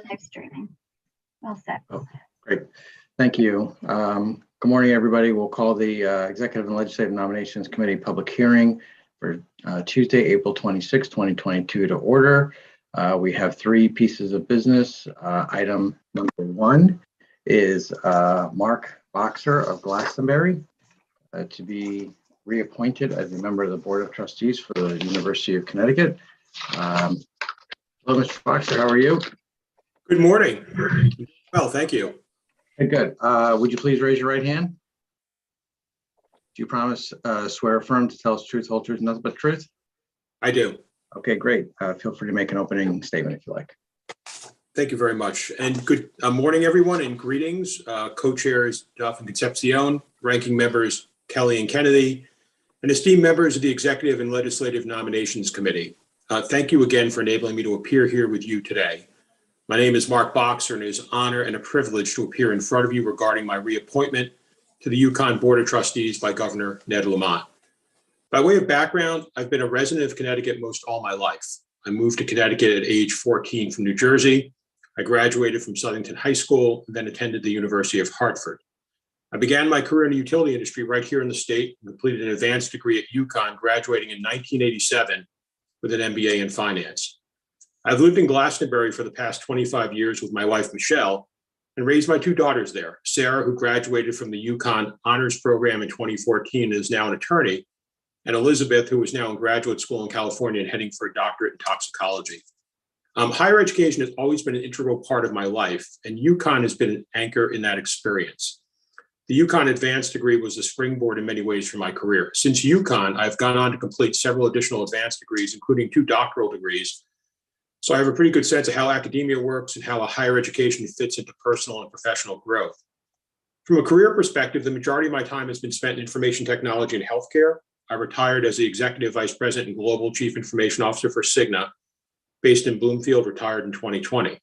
Live streaming. Well set. Oh, great. Thank you. Good morning, everybody. We'll call the Executive and Legislative Nominations Committee public hearing for Tuesday, April 26, 2022 to order. We have three pieces of business. Item number one is Mark Boxer of Glastonbury to be reappointed as a member of the Board of Trustees for the University of Connecticut. Hello, Mr. Boxer, how are you? Good morning. Well, thank you. Hey, good. Would you please raise your right hand? Do you promise, swear affirm to tell us the truth, whole truth, and nothing but the truth? I do. Okay, great. Feel free to make an opening statement if you like. Thank you very much. And good morning, everyone, and greetings. Co-chairs Duff and Concepcion, ranking members Kelly and Kennedy, and esteemed members of the Executive and Legislative Nominations Committee. Thank you again for enabling me to appear here with you today. My name is Mark Boxer, and it is an honor and a privilege to appear in front of you regarding my reappointment to the Uconn Board of Trustees by Governor Ned Lamont. By way of background, I've been a resident of Connecticut most all my life. I moved to Connecticut at age 14 from New Jersey. I graduated from Southington High School and then attended the University of Hartford. I began my career in the utility industry right here in the state and completed an advanced degree at Uconn, graduating in 1987 with an MBA in finance. I've lived in Glastonbury for the past 25 years with my wife, Michelle, and raised my two daughters there. Sarah, who graduated from the Uconn Honors Program in 2014 and is now an attorney, and Elizabeth, who is now in graduate school in California and heading for a doctorate in toxicology. Higher education has always been an integral part of my life, and Uconn has been an anchor in that experience. The Uconn advanced degree was a springboard in many ways for my career. Since Uconn, I've gone on to complete several additional advanced degrees, including 2 doctoral degrees. So I have a pretty good sense of how academia works and how a higher education fits into personal and professional growth. From a career perspective, the majority of my time has been spent in information technology and healthcare. I retired as the Executive Vice President and Global Chief Information Officer for Cigna, based in Bloomfield, retired in 2020.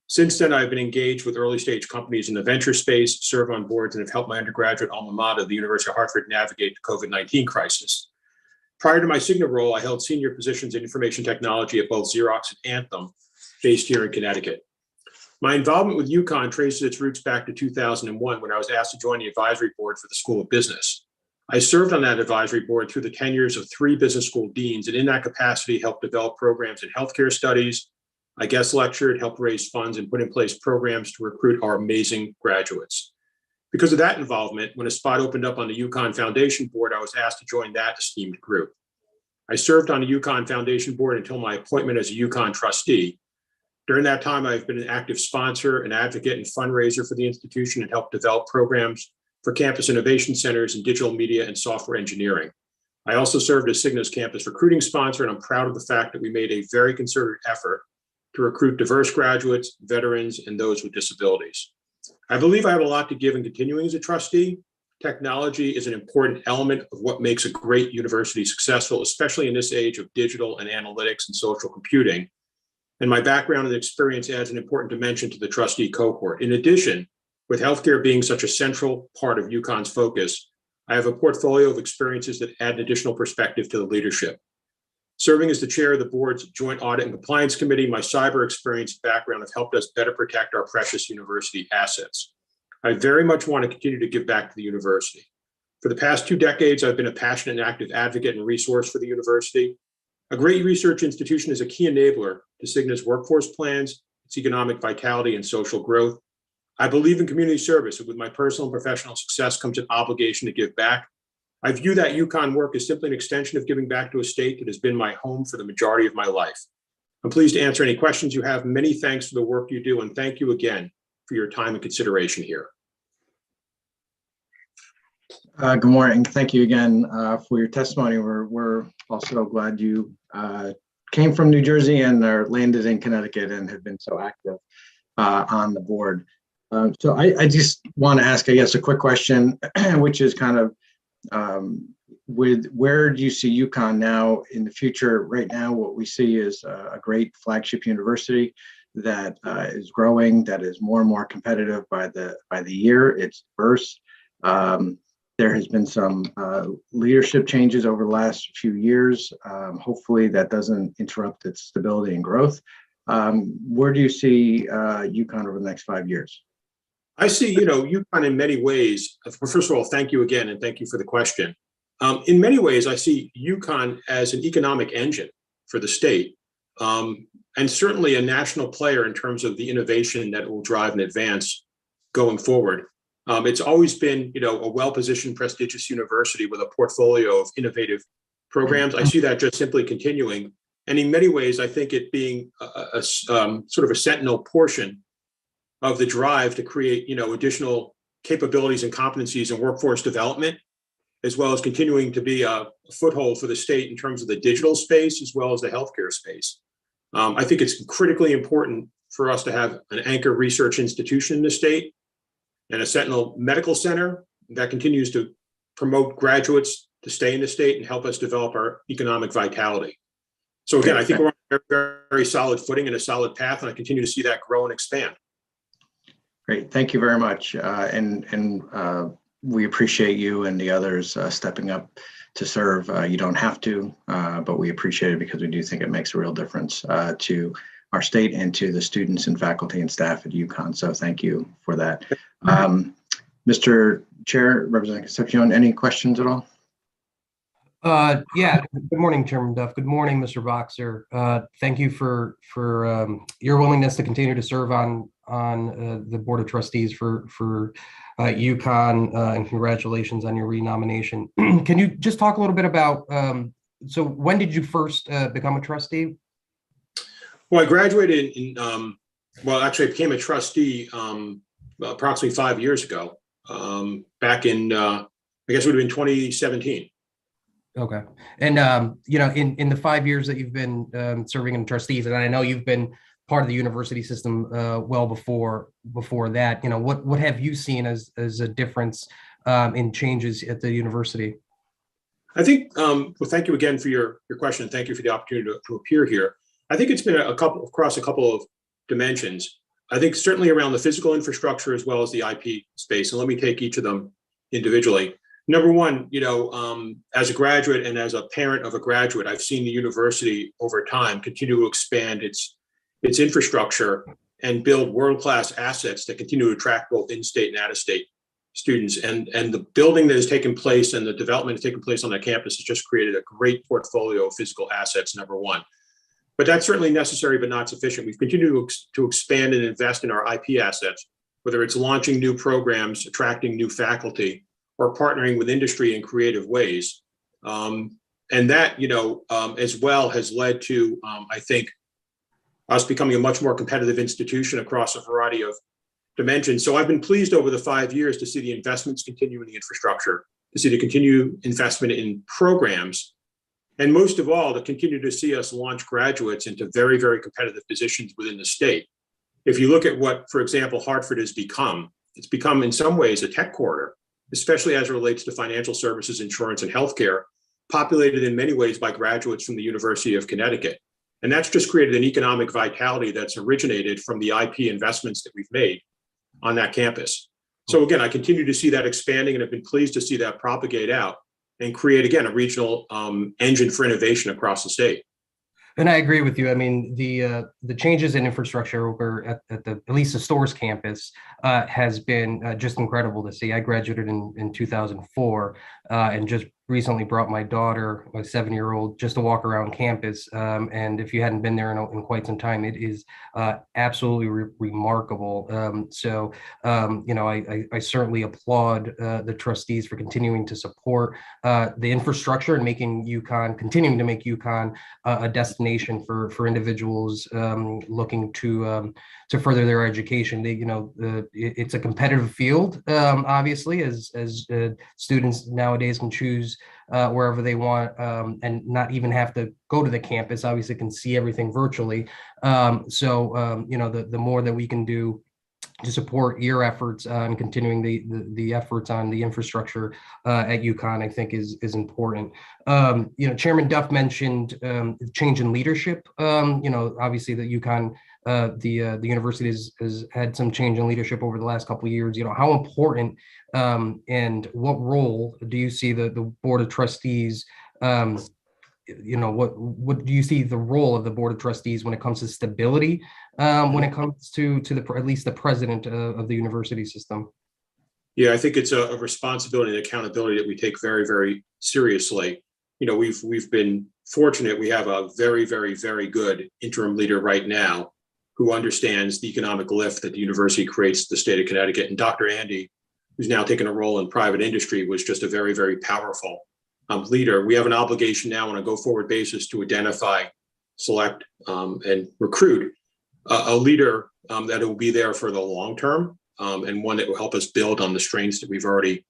Since then, I've been engaged with early stage companies in the venture space, served on boards, and have helped my undergraduate alma mater, the University of Hartford, navigate the COVID-19 crisis. Prior to my Cigna role, I held senior positions in information technology at both Xerox and Anthem, based here in Connecticut. My involvement with Uconn traces its roots back to 2001 when I was asked to join the advisory board for the School of Business. I served on that advisory board through the tenures of 3 business school deans, and in that capacity helped develop programs in healthcare studies. I guest lectured, helped raise funds, and put in place programs to recruit our amazing graduates. Because of that involvement, when a spot opened up on the Uconn Foundation board, I was asked to join that esteemed group. I served on the Uconn Foundation board until my appointment as a Uconn trustee. During that time, I've been an active sponsor, an advocate, and fundraiser for the institution and helped develop programs for campus innovation centers in digital media and software engineering. I also served as Cigna's campus recruiting sponsor, and I'm proud of the fact that we made a very concerted effort to recruit diverse graduates, veterans, and those with disabilities. I believe I have a lot to give in continuing as a trustee. Technology is an important element of what makes a great university successful, especially in this age of digital and analytics and social computing. And my background and experience adds an important dimension to the trustee cohort. In addition, with healthcare being such a central part of Uconn's focus, I have a portfolio of experiences that add an additional perspective to the leadership. Serving as the chair of the board's Joint Audit and Compliance Committee, my cyber experience and background have helped us better protect our precious university assets. I very much want to continue to give back to the university. For the past 2 decades, I've been a passionate and active advocate and resource for the university. A great research institution is a key enabler to Cigna's workforce plans, its economic vitality, and social growth. I believe in community service, and with my personal and professional success comes an obligation to give back. I view that Uconn work as simply an extension of giving back to a state that has been my home for the majority of my life. I'm pleased to answer any questions you have. Many thanks for the work you do, and thank you again for your time and consideration here. Good morning. Thank you again for your testimony. We're also glad you came from New Jersey and are landed in Connecticut and have been so active on the board. So I just want to ask, I guess, a quick question, which is kind of with where do you see Uconn now in the future? Right now, what we see is a great flagship university that is growing, that is more and more competitive by the year. It's diverse. There has been some leadership changes over the last few years. Hopefully that doesn't interrupt its stability and growth. Where do you see Uconn over the next 5 years? I see, Uconn in many ways. First of all, thank you again, and thank you for the question. In many ways, I see Uconn as an economic engine for the state, and certainly a national player in terms of the innovation that will drive and advance going forward. It's always been, a well-positioned, prestigious university with a portfolio of innovative programs. I see that just simply continuing, and in many ways, I think it being a sort of a sentinel portion of the drive to create, additional capabilities and competencies in workforce development, as well as continuing to be a foothold for the state in terms of the digital space, as well as the healthcare space. I think it's critically important for us to have an anchor research institution in the state and a sentinel medical center that continues to promote graduates to stay in the state and help us develop our economic vitality. So again, I think we're on a very, very solid footing and a solid path, and I continue to see that grow and expand. Great, thank you very much. We appreciate you and the others stepping up to serve. You don't have to, but we appreciate it because we do think it makes a real difference to our state and to the students and faculty and staff at Uconn. So thank you for that. Mr. Chair, Representative Concepcion, any questions at all? Yeah. Good morning, Chairman Duff. Good morning, Mr. Boxer. Thank you for your willingness to continue to serve on the Board of Trustees for Uconn, and congratulations on your renomination. Can you just talk a little bit about, so when did you first become a trustee? Well, I graduated actually I became a trustee approximately 5 years ago, back in, I guess it would have been 2017. Okay. And, in the 5 years that you've been serving in trustees, and I know you've been part of the university system well before that, what have you seen as a difference in changes at the university? I think, well, thank you again for your question. Thank you for the opportunity to appear here. I think it's been across a couple of dimensions. I think certainly around the physical infrastructure as well as the IP space. And let me take each of them individually. Number one, as a graduate and as a parent of a graduate, I've seen the university over time continue to expand its infrastructure and build world-class assets that continue to attract both in-state and out-of-state students. And the building that has taken place and the development that's taken place on that campus has just created a great portfolio of physical assets, number one. But that's certainly necessary, but not sufficient. We've continued to expand and invest in our IP assets, whether it's launching new programs, attracting new faculty, or partnering with industry in creative ways. And that, as well has led to, I think, us becoming a much more competitive institution across a variety of dimensions. So I've been pleased over the 5 years to see the investments continue in the infrastructure, to see the continued investment in programs, and most of all, to continue to see us launch graduates into very, very competitive positions within the state. If you look at what, for example, Hartford has become, it's become in some ways a tech corridor, especially as it relates to financial services, insurance, and healthcare, populated in many ways by graduates from the University of Connecticut. And that's just created an economic vitality that's originated from the IP investments that we've made on that campus. So again, I continue to see that expanding and have been pleased to see that propagate out and create, again, a regional engine for innovation across the state. And I agree with you. I mean, the changes in infrastructure over at least the Stores campus has been just incredible to see. I graduated in 2004 and just recently brought my daughter, my 7-year-old, just to walk around campus. And if you hadn't been there in quite some time, it is absolutely remarkable. I certainly applaud the trustees for continuing to support the infrastructure and continuing to make Uconn a destination for individuals looking to further their education. It's a competitive field, obviously, as students nowadays can choose wherever they want and not even have to go to the campus. Obviously, can see everything virtually. The more that we can do to support your efforts on continuing the efforts on the infrastructure at Uconn, I think is important. Chairman Duff mentioned change in leadership. Obviously the Uconn, the university has had some change in leadership over the last couple of years. How important and what role do you see the Board of Trustees what do you see the role of the Board of Trustees when it comes to stability, when it comes to at least the president of the university system? Yeah, I think it's a responsibility and accountability that we take very, very seriously. We've been fortunate. We have a very, very, very good interim leader right now who understands the economic lift that the university creates the state of Connecticut. And Dr. Andy, who's now taken a role in private industry, was just a very, very powerful leader. We have an obligation now on a go-forward basis to identify, select, and recruit a leader that will be there for the long term, and one that will help us build on the strengths that we've already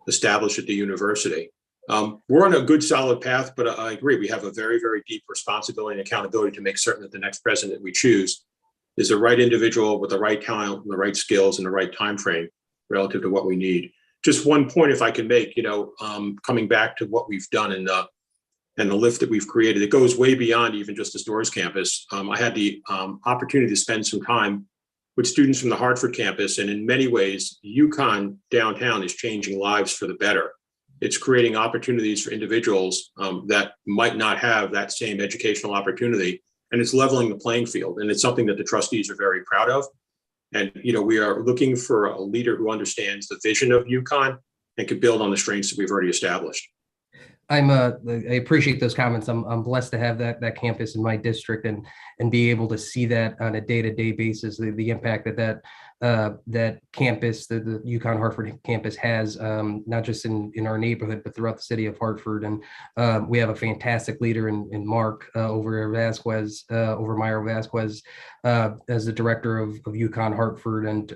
established at the university. We're on a good, solid path, but I agree, we have a very, very deep responsibility and accountability to make certain that the next president we choose is the right individual with the right talent, and the right skills, and the right time frame relative to what we need. Just one point, if I can make, coming back to what we've done and the lift that we've created, it goes way beyond even just the Storrs campus. I had the opportunity to spend some time with students from the Hartford campus, and in many ways, Uconn downtown is changing lives for the better. It's creating opportunities for individuals that might not have that same educational opportunity, and it's leveling the playing field. And it's something that the trustees are very proud of. And, we are looking for a leader who understands the vision of Uconn and can build on the strengths that we've already established. I appreciate those comments. I'm blessed to have that campus in my district and be able to see that on a day-to-day basis, the impact that campus, the Uconn Hartford campus has, not just in our neighborhood, but throughout the city of Hartford. And we have a fantastic leader in Mark Meyer Vasquez, as the director of Uconn Hartford. And,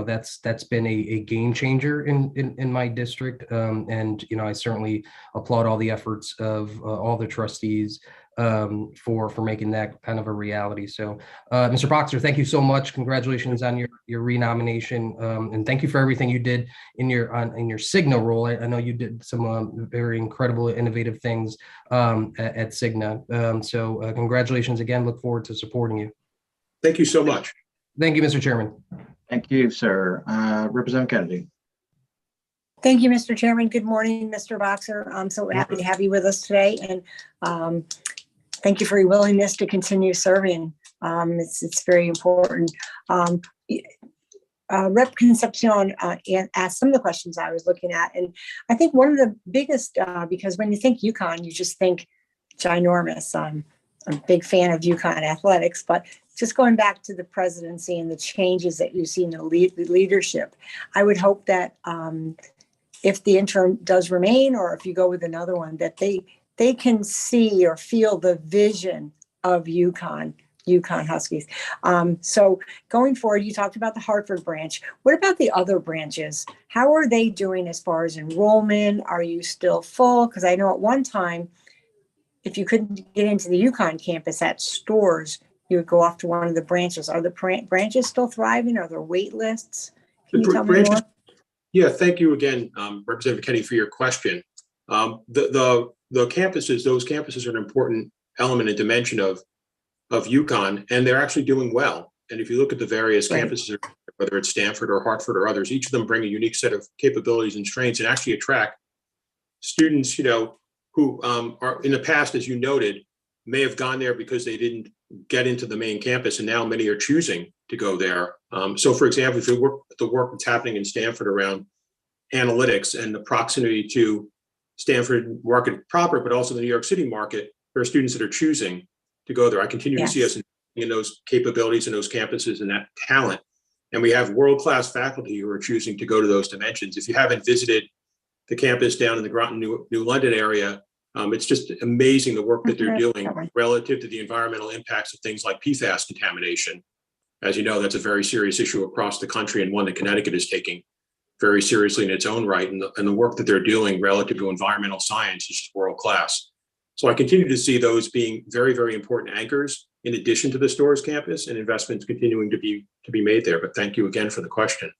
that's been a game changer in my district. And, I certainly applaud all the efforts of all the trustees for making that kind of a reality. So, Mr. Boxer, thank you so much. Congratulations on your renomination, and thank you for everything you did in your Cigna role. I know you did some very incredible, innovative things at Cigna. So, congratulations again. Look forward to supporting you. Thank you so much. Thank you, Mr. Chairman. Thank you, sir. Representative Kennedy. Thank you, Mr. Chairman. Good morning, Mr. Boxer. I'm so happy to have you with us today, and thank you for your willingness to continue serving. It's very important. Rep. Concepcion asked some of the questions I was looking at, and I think one of the biggest, because when you think Uconn, you just think ginormous. I'm a big fan of Uconn Athletics, but just going back to the presidency and the changes that you see in the leadership, I would hope that if the interim does remain, or if you go with another one, that they can see or feel the vision of Uconn Huskies. So going forward, you talked about the Hartford branch. What about the other branches? How are they doing as far as enrollment? Are you still full? Because I know at one time, if you couldn't get into the Uconn campus at Storrs, you would go off to one of the branches. Are the branches still thriving? Are there wait lists? Can you tell me more? Yeah, thank you again, Representative Kenny, for your question. The campuses, those campuses are an important element and dimension of Uconn, and they're actually doing well. And if you look at the various campuses, whether it's Stanford or Hartford or others, each of them bring a unique set of capabilities and strengths, and actually attract students, who are in the past, as you noted, may have gone there because they didn't get into the main campus, and now many are choosing to go there. So, for example, if you look at the work that's happening in Stanford around analytics and the proximity to Stanford market proper, but also the New York City market, there are students that are choosing to go there. I continue to see us in those capabilities and those campuses and that talent. And we have world-class faculty who are choosing to go to those dimensions. If you haven't visited the campus down in the Groton, New London area, it's just amazing the work that they're doing relative to the environmental impacts of things like PFAS contamination. As you know, that's a very serious issue across the country, and one that Connecticut is taking very seriously in its own right. And the work that they're doing relative to environmental science is just world class. So I continue to see those being very, very important anchors in addition to the Storrs campus, and investments continuing to be made there. But thank you again for the question.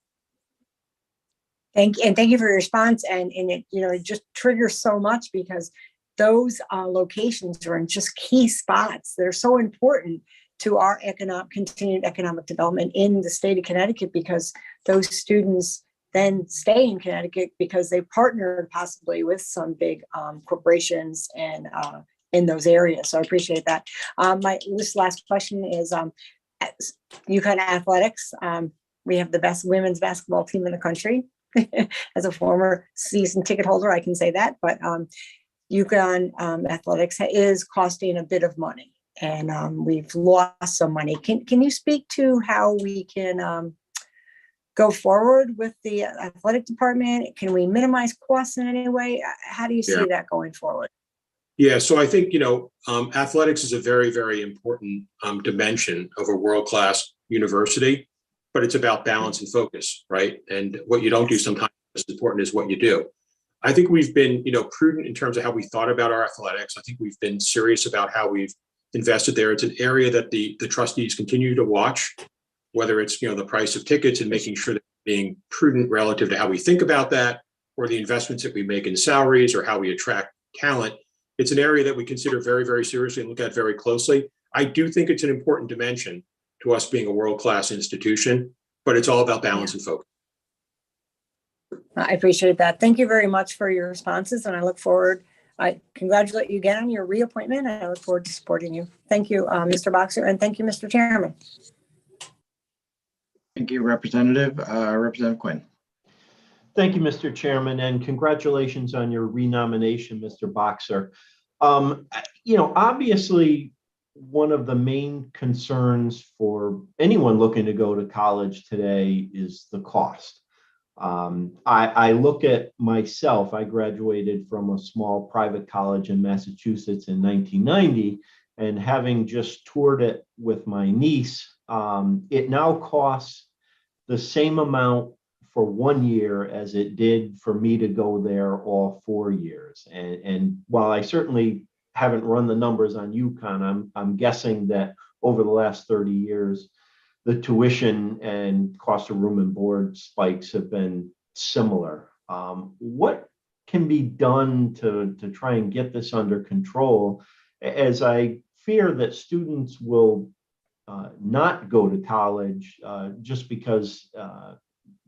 Thank you for your response. And it just triggers so much, because those locations are in just key spots. They're so important to our continued economic development in the state of Connecticut, because those students then stay in Connecticut because they partnered possibly with some big corporations and in those areas. So I appreciate that. This last question is Uconn Athletics. We have the best women's basketball team in the country. As a former season ticket holder, I can say that. But Uconn Athletics is costing a bit of money, and we've lost some money. Can you speak to how we can go forward with the athletic department? Can we minimize costs in any way? How do you see that going forward? Yeah, so I think, athletics is a very, very important dimension of a world-class university, but it's about balance and focus, right? And what you don't do sometimes is important is what you do. I think we've been, prudent in terms of how we thought about our athletics. I think we've been serious about how we've invested there. It's an area that the trustees continue to watch, whether it's, the price of tickets and making sure that we're being prudent relative to how we think about that, or the investments that we make in salaries or how we attract talent. It's an area that we consider very, very seriously and look at very closely. I do think it's an important dimension to us being a world-class institution, but it's all about balance and focus. I appreciate that. Thank you very much for your responses, and I look forward. I congratulate you again on your reappointment, and I look forward to supporting you. Thank you, Mr. Boxer, and thank you, Mr. Chairman. Thank you, Representative. Representative Quinn. Thank you, Mr. Chairman, and congratulations on your renomination, Mr. Boxer. Obviously, one of the main concerns for anyone looking to go to college today is the cost. I look at myself. I graduated from a small private college in Massachusetts in 1990, and having just toured it with my niece, it now costs the same amount for 1 year as it did for me to go there all 4 years. And while I certainly haven't run the numbers on UConn, I'm guessing that over the last 30 years, the tuition and cost of room and board spikes have been similar. What can be done to try and get this under control, as I fear that students will not go to college just because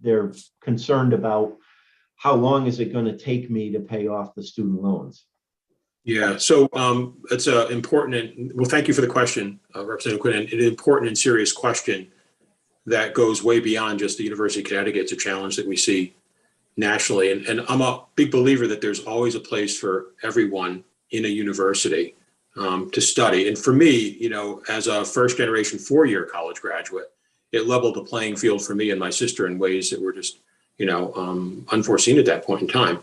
they're concerned about how long is it going to take me to pay off the student loans? Yeah, so it's important, well, thank you for the question, Representative Quinn, an important and serious question that goes way beyond just the University of Connecticut. It's a challenge that we see nationally, and I'm a big believer that there's always a place for everyone in a university to study. And for me, as a first generation 4-year college graduate, it leveled the playing field for me and my sister in ways that were just, unforeseen at that point in time.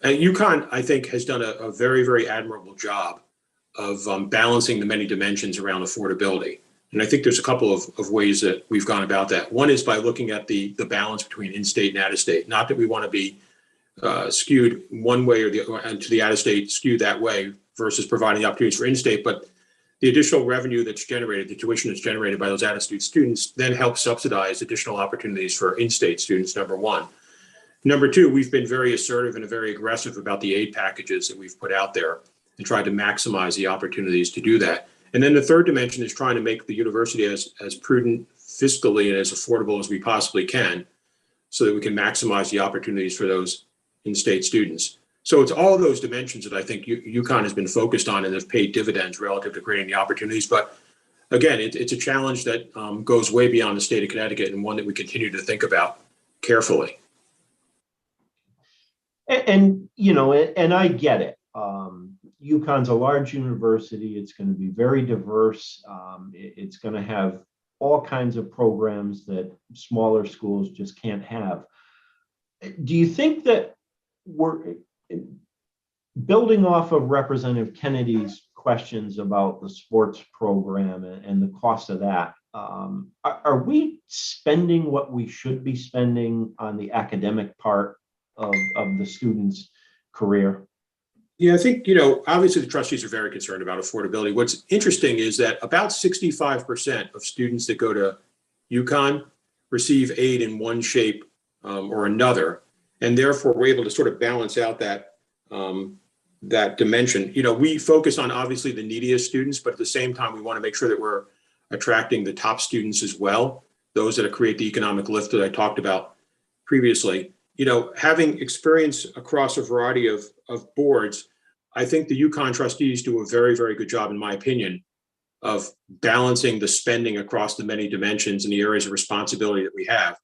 UConn, I think, has done a very, very admirable job of balancing the many dimensions around affordability. And I think there's a couple of ways that we've gone about that. One is by looking at the balance between in-state and out-of-state. Not that we want to be skewed one way or the other, and to the out-of-state skewed that way versus providing the opportunities for in-state, but the additional revenue that's generated, the tuition that's generated by those out-of-state students, then helps subsidize additional opportunities for in-state students, number one. Number two, we've been very assertive and very aggressive about the aid packages that we've put out there and tried to maximize the opportunities to do that. And then the third dimension is trying to make the university as prudent fiscally and as affordable as we possibly can so that we can maximize the opportunities for those in-state students. So it's all those dimensions that I think UConn has been focused on and have paid dividends relative to creating the opportunities. But again, it's a challenge that goes way beyond the state of Connecticut, and one that we continue to think about carefully. And I get it. UConn's a large university. It's going to be very diverse. It's going to have all kinds of programs that smaller schools just can't have. Do you think that we're building off of Representative Kennedy's questions about the sports program and the cost of that? Are we spending what we should be spending on the academic part of the student's career? Yeah, I think, obviously the trustees are very concerned about affordability. What's interesting is that about 65% of students that go to UConn receive aid in one shape or another. And therefore, we're able to sort of balance out that dimension. We focus on obviously the neediest students, but at the same time, we want to make sure that we're attracting the top students as well, those that create the economic lift that I talked about previously. Having experience across a variety of boards, I think the Uconn trustees do a very, very good job, in my opinion, of balancing the spending across the many dimensions and the areas of responsibility that we have,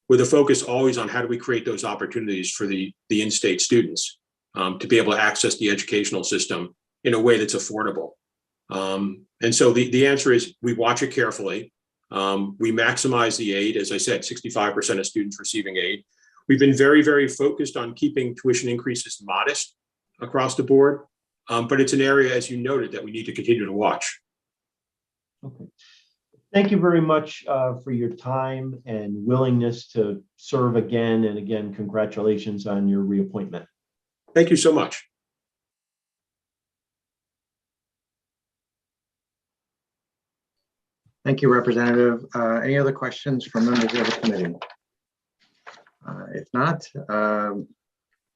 with a focus always on how do we create those opportunities for the in-state students to be able to access the educational system in a way that's affordable. And so the answer is we watch it carefully. We maximize the aid. As I said, 65% of students receiving aid. We've been very, very focused on keeping tuition increases modest across the board, but it's an area, as you noted, that we need to continue to watch. Okay. Thank you very much for your time and willingness to serve again. And again, congratulations on your reappointment. Thank you so much. Thank you, Representative. Any other questions from members of the committee? If not,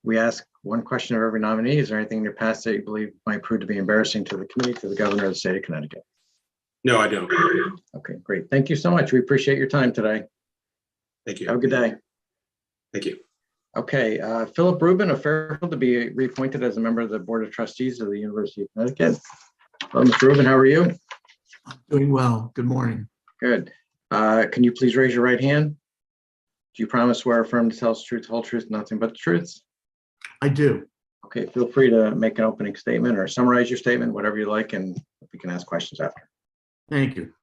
we ask one question of every nominee. Is there anything in your past that you believe might prove to be embarrassing to the committee, to the governor of the state of Connecticut? No, I don't. Okay, great. Thank you so much. We appreciate your time today. Thank you. Have a good day. Thank you. Okay, Philip Rubin of Fairfield to be reappointed as a member of the Board of Trustees of the University of Connecticut. Hello, Mr. Rubin, how are you? Doing well. Good morning. Good. Can you please raise your right hand? Do you promise, swear, affirm to tell the truth, the whole truth, nothing but the truth? I do. Okay, feel free to make an opening statement or summarize your statement, whatever you like, and we can ask questions after. Thank you.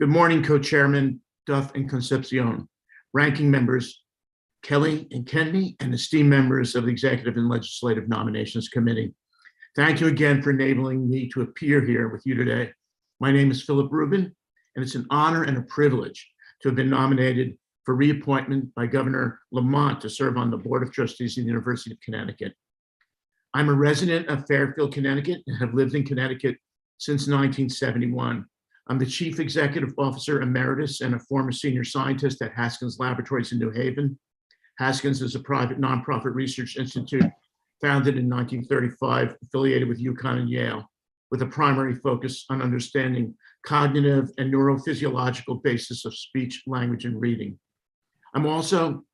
Good morning, Co-Chairman Duff and Concepcion, ranking members Kelly and Kennedy, and esteemed members of the Executive and Legislative Nominations Committee. Thank you again for enabling me to appear here with you today. My name is Philip Rubin, and it's an honor and a privilege to have been nominated for reappointment by Governor Lamont to serve on the Board of Trustees of the University of Connecticut. I'm a resident of Fairfield, Connecticut, and have lived in Connecticut since 1971. I'm the Chief Executive Officer Emeritus and a former senior scientist at Haskins Laboratories in New Haven. Haskins is a private nonprofit research institute founded in 1935, affiliated with Uconn and Yale, with a primary focus on understanding cognitive and neurophysiological basis of speech, language, and reading. I'm also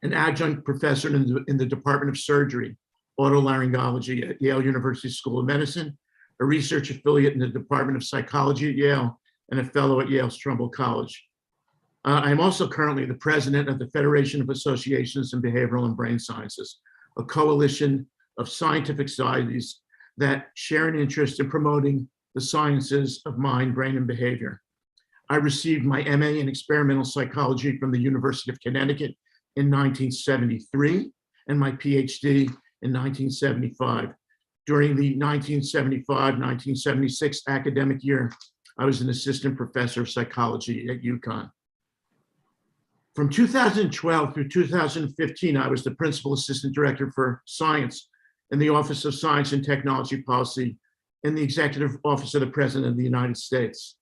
an adjunct professor in the Department of Surgery, Otolaryngology at Yale University School of Medicine, a research affiliate in the Department of Psychology at Yale, and a fellow at Yale's Trumbull College. I'm also currently the president of the Federation of Associations in Behavioral and Brain Sciences, a coalition of scientific societies that share an interest in promoting the sciences of mind, brain, and behavior. I received my MA in experimental psychology from the University of Connecticut in 1973 and my PhD in 1975. During the 1975-1976 academic year, I was an assistant professor of psychology at Uconn. From 2012 through 2015, I was the principal assistant director for science in the Office of Science and Technology Policy in the Executive Office of the President of the United States,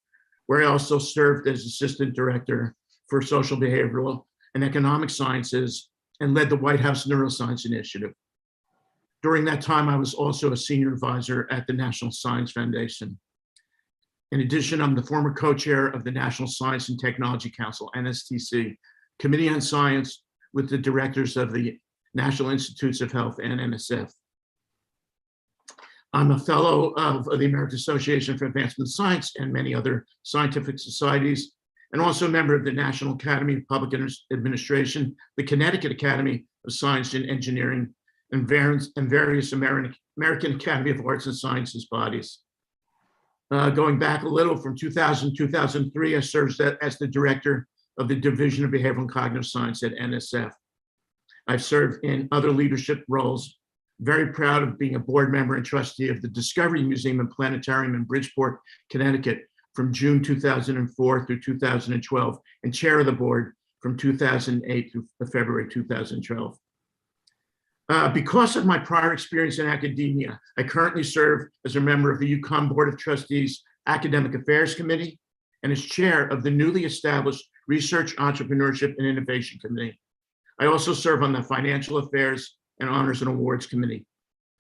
where I also served as assistant director for social, behavioral, and economic sciences and led the White House Neuroscience Initiative. During that time, I was also a senior advisor at the National Science Foundation. In addition, I'm the former co-chair of the National Science and Technology Council, NSTC, Committee on Science with the directors of the National Institutes of Health and NSF. I'm a fellow of the American Association for Advancement of Science and many other scientific societies, and also a member of the National Academy of Public Administration, the Connecticut Academy of Science and Engineering, and various American Academy of Arts and Sciences bodies. Going back a little, from 2000 to 2003, I served as the director of the Division of Behavioral and Cognitive Science at NSF. I've served in other leadership roles. Very proud of being a board member and trustee of the Discovery Museum and Planetarium in Bridgeport, Connecticut from June 2004 through 2012, and chair of the board from 2008 through February 2012. Because of my prior experience in academia, I currently serve as a member of the Uconn Board of Trustees Academic Affairs Committee and as chair of the newly established Research, Entrepreneurship, and Innovation Committee. I also serve on the Financial Affairs and Honors and Awards Committee.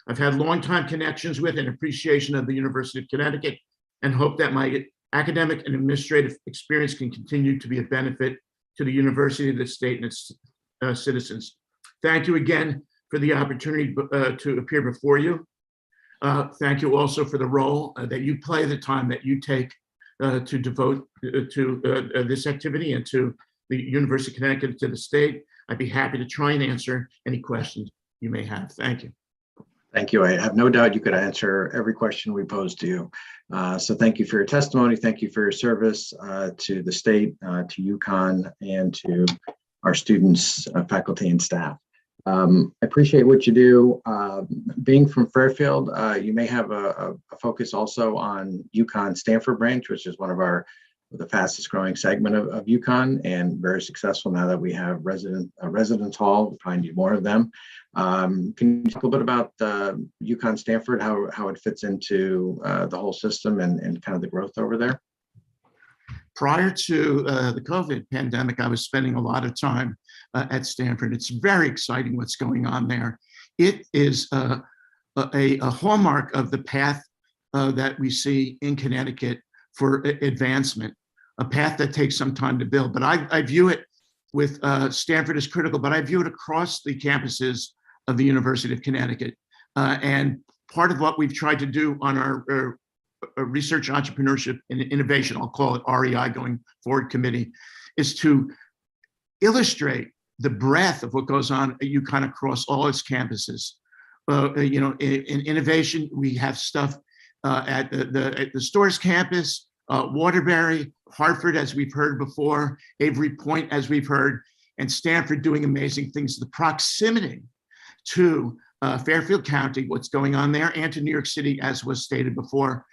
I've had longtime connections with and appreciation of the University of Connecticut and hope that my academic and administrative experience can continue to be a benefit to the university, the state, and its citizens. Thank you again for the opportunity to appear before you. Thank you also for the role that you play, the time that you take to devote to this activity and to the University of Connecticut, to the state. I'd be happy to try and answer any questions you may have. Thank you. Thank you. I have no doubt you could answer every question we posed to you. So thank you for your testimony. Thank you for your service to the state, to Uconn, and to our students, faculty, and staff. I appreciate what you do. Being from Fairfield, you may have a focus also on Uconn Stanford branch, which is one of the fastest growing segment of Uconn, and very successful now that we have residence hall. We probably need more of them. Can you talk a little bit about Uconn Stanford, how it fits into the whole system and kind of the growth over there? Prior to the COVID pandemic, I was spending a lot of time at Stanford. It's very exciting what's going on there. It is a hallmark of the path that we see in Connecticut for advancement, a path that takes some time to build. But I view it with Stanford as critical, but I view it across the campuses of the University of Connecticut. And part of what we've tried to do on our research, entrepreneurship, and innovation, I'll call it REI going forward committee, is to illustrate the breadth of what goes on at UConn across all its campuses. In innovation, we have stuff at the Stores campus, Waterbury, Hartford, as we've heard before, Avery Point, as we've heard, and Stanford doing amazing things. The proximity to Fairfield County, what's going on there, and to New York City, as was stated before,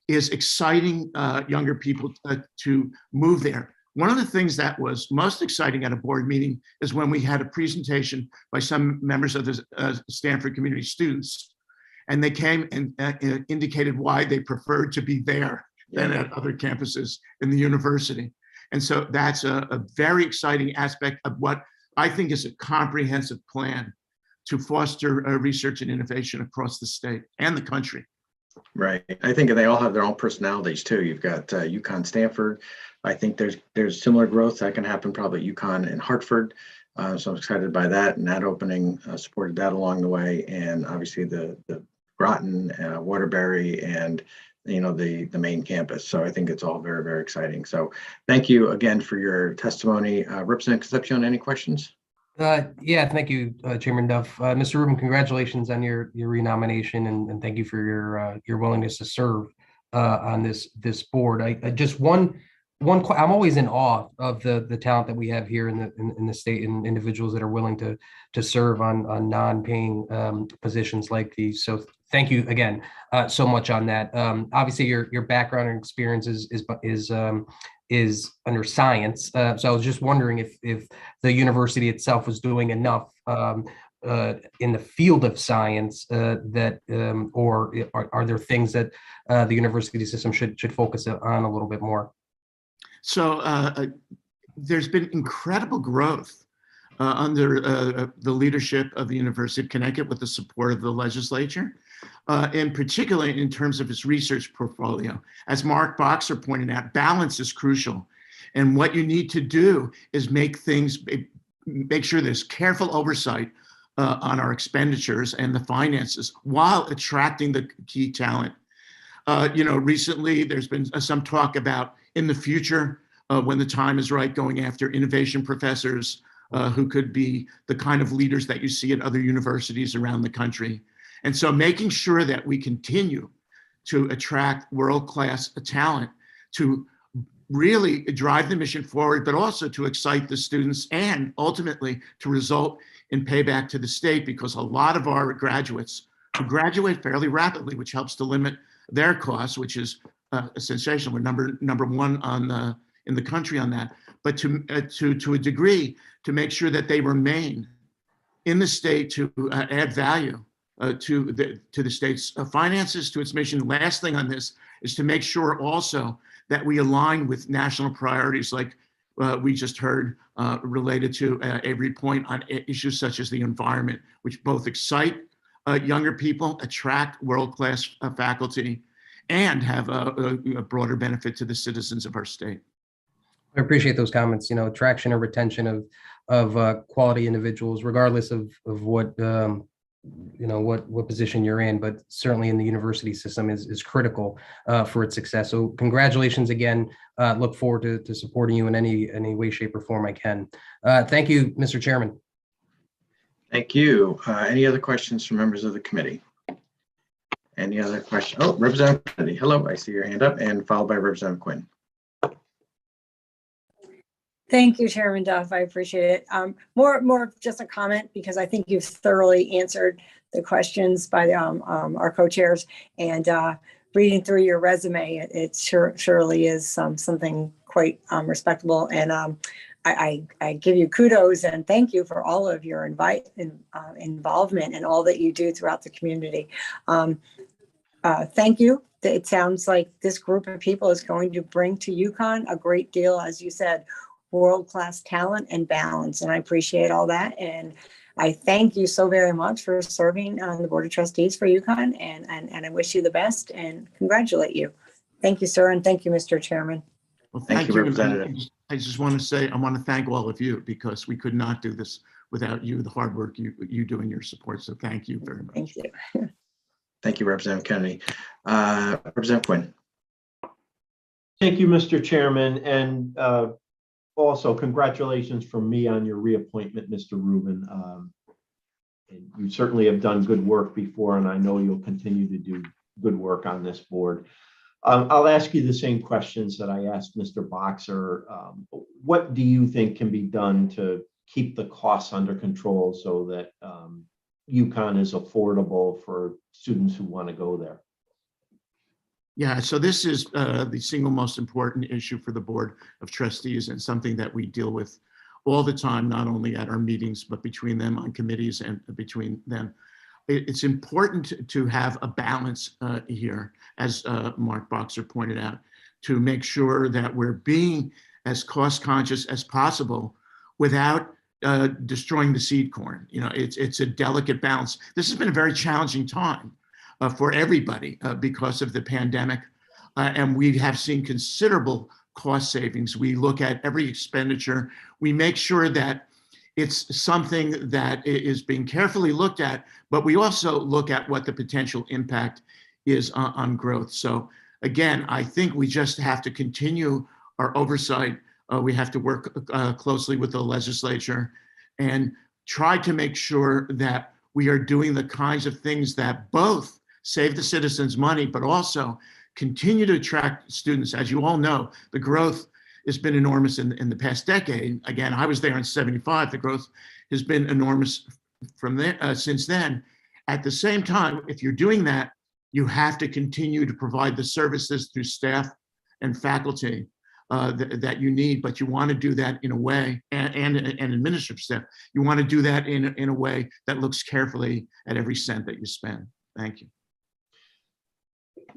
is exciting younger people to move there. One of the things that was most exciting at a board meeting is when we had a presentation by some members of the Stanford community students, and they came and indicated why they preferred to be there than at other campuses in the university. And so that's a very exciting aspect of what I think is a comprehensive plan to foster research and innovation across the state and the country. Right. I think they all have their own personalities too. You've got UConn Stanford. I think there's similar growth that can happen probably at UConn and Hartford. So I'm excited by that, and that opening supported that along the way. And obviously the Groton, Waterbury, and the main campus. So I think it's all very, very exciting. So thank you again for your testimony. Representative Concepcion, any questions? Yeah, thank you, Chairman Duff. Mr. Rubin, congratulations on your renomination, and thank you for your willingness to serve on this board. I just one I'm always in awe of the talent that we have here in the state, and individuals that are willing to serve on non-paying positions like these. So thank you again so much on that. Obviously, your background and experience is under science. So I was just wondering if the university itself was doing enough in the field of science or are there things that the university system should focus on a little bit more? So there's been incredible growth under the leadership of the University of Connecticut with the support of the legislature, and particularly in terms of its research portfolio. As Mark Boxer pointed out, balance is crucial. And what you need to do is make sure there's careful oversight on our expenditures and the finances while attracting the key talent. Recently there's been some talk about in the future, when the time is right, going after innovation professors who could be the kind of leaders that you see at other universities around the country. And so making sure that we continue to attract world-class talent to really drive the mission forward, but also to excite the students and ultimately to result in payback to the state, because a lot of our graduates who graduate fairly rapidly, which helps to limit their costs, which is sensational. We're number one in the country on that. But to a degree, to make sure that they remain in the state to add value to the state's finances, to its mission. The last thing on this is to make sure also that we align with national priorities, like we just heard related to Avery Point on issues such as the environment, which both excite younger people, attract world-class faculty, and have a broader benefit to the citizens of our state. I appreciate those comments. Attraction or retention of quality individuals, regardless of what what position you're in, but certainly in the university system is critical for its success. So congratulations again. Look forward to supporting you in any way, shape, or form I can. Thank you, Mr. Chairman. Thank you. Any other questions from members of the committee? Any other questions? Oh, Representative Kennedy. Hello, I see your hand up, and followed by Representative Quinn. Thank you, Chairman Duff. I appreciate it. More just a comment, because I think you've thoroughly answered the questions by our co-chairs, and reading through your resume, it surely is something quite respectable. And I give you kudos and thank you for all of your involvement and all that you do throughout the community. Thank you. It sounds like this group of people is going to bring to Uconn a great deal, as you said, world-class talent and balance. And I appreciate all that. And I thank you so very much for serving on the Board of Trustees for Uconn, and I wish you the best and congratulate you. Thank you, sir. And thank you, Mr. Chairman. Well, Thank you, Representative. I just want to say, I want to thank all of you, because we could not do this without you, the hard work you do in your support. So thank you very much. Thank you. Thank you, Representative Kennedy. Representative Quinn. Thank you, Mr. Chairman. And also congratulations from me on your reappointment, Mr. Rubin. And you certainly have done good work before, and I know you'll continue to do good work on this board. I'll ask you the same questions that I asked Mr. Boxer. What do you think can be done to keep the costs under control so that Uconn is affordable for students who want to go there? Yeah, so this is the single most important issue for the Board of Trustees, and something that we deal with all the time, not only at our meetings, but between them on committees and between them. It's important to have a balance here, as Mark Boxer pointed out, to make sure that we're being as cost conscious as possible without destroying the seed corn. It's a delicate balance. This has been a very challenging time for everybody because of the pandemic, and we have seen considerable cost savings. We look at every expenditure. We make sure that it's something that is being carefully looked at, but we also look at what the potential impact is on growth. So again, I think we just have to continue our oversight. We have to work closely with the legislature and try to make sure that we are doing the kinds of things that both save the citizens money, but also continue to attract students. As you all know, the growth has been enormous in the past decade. Again, I was there in '75. The growth has been enormous from there since then. At the same time, if you're doing that, you have to continue to provide the services through staff and faculty that you need, but you want to do that in a way, and administrative staff, you want to do that in a way that looks carefully at every cent that you spend. Thank you.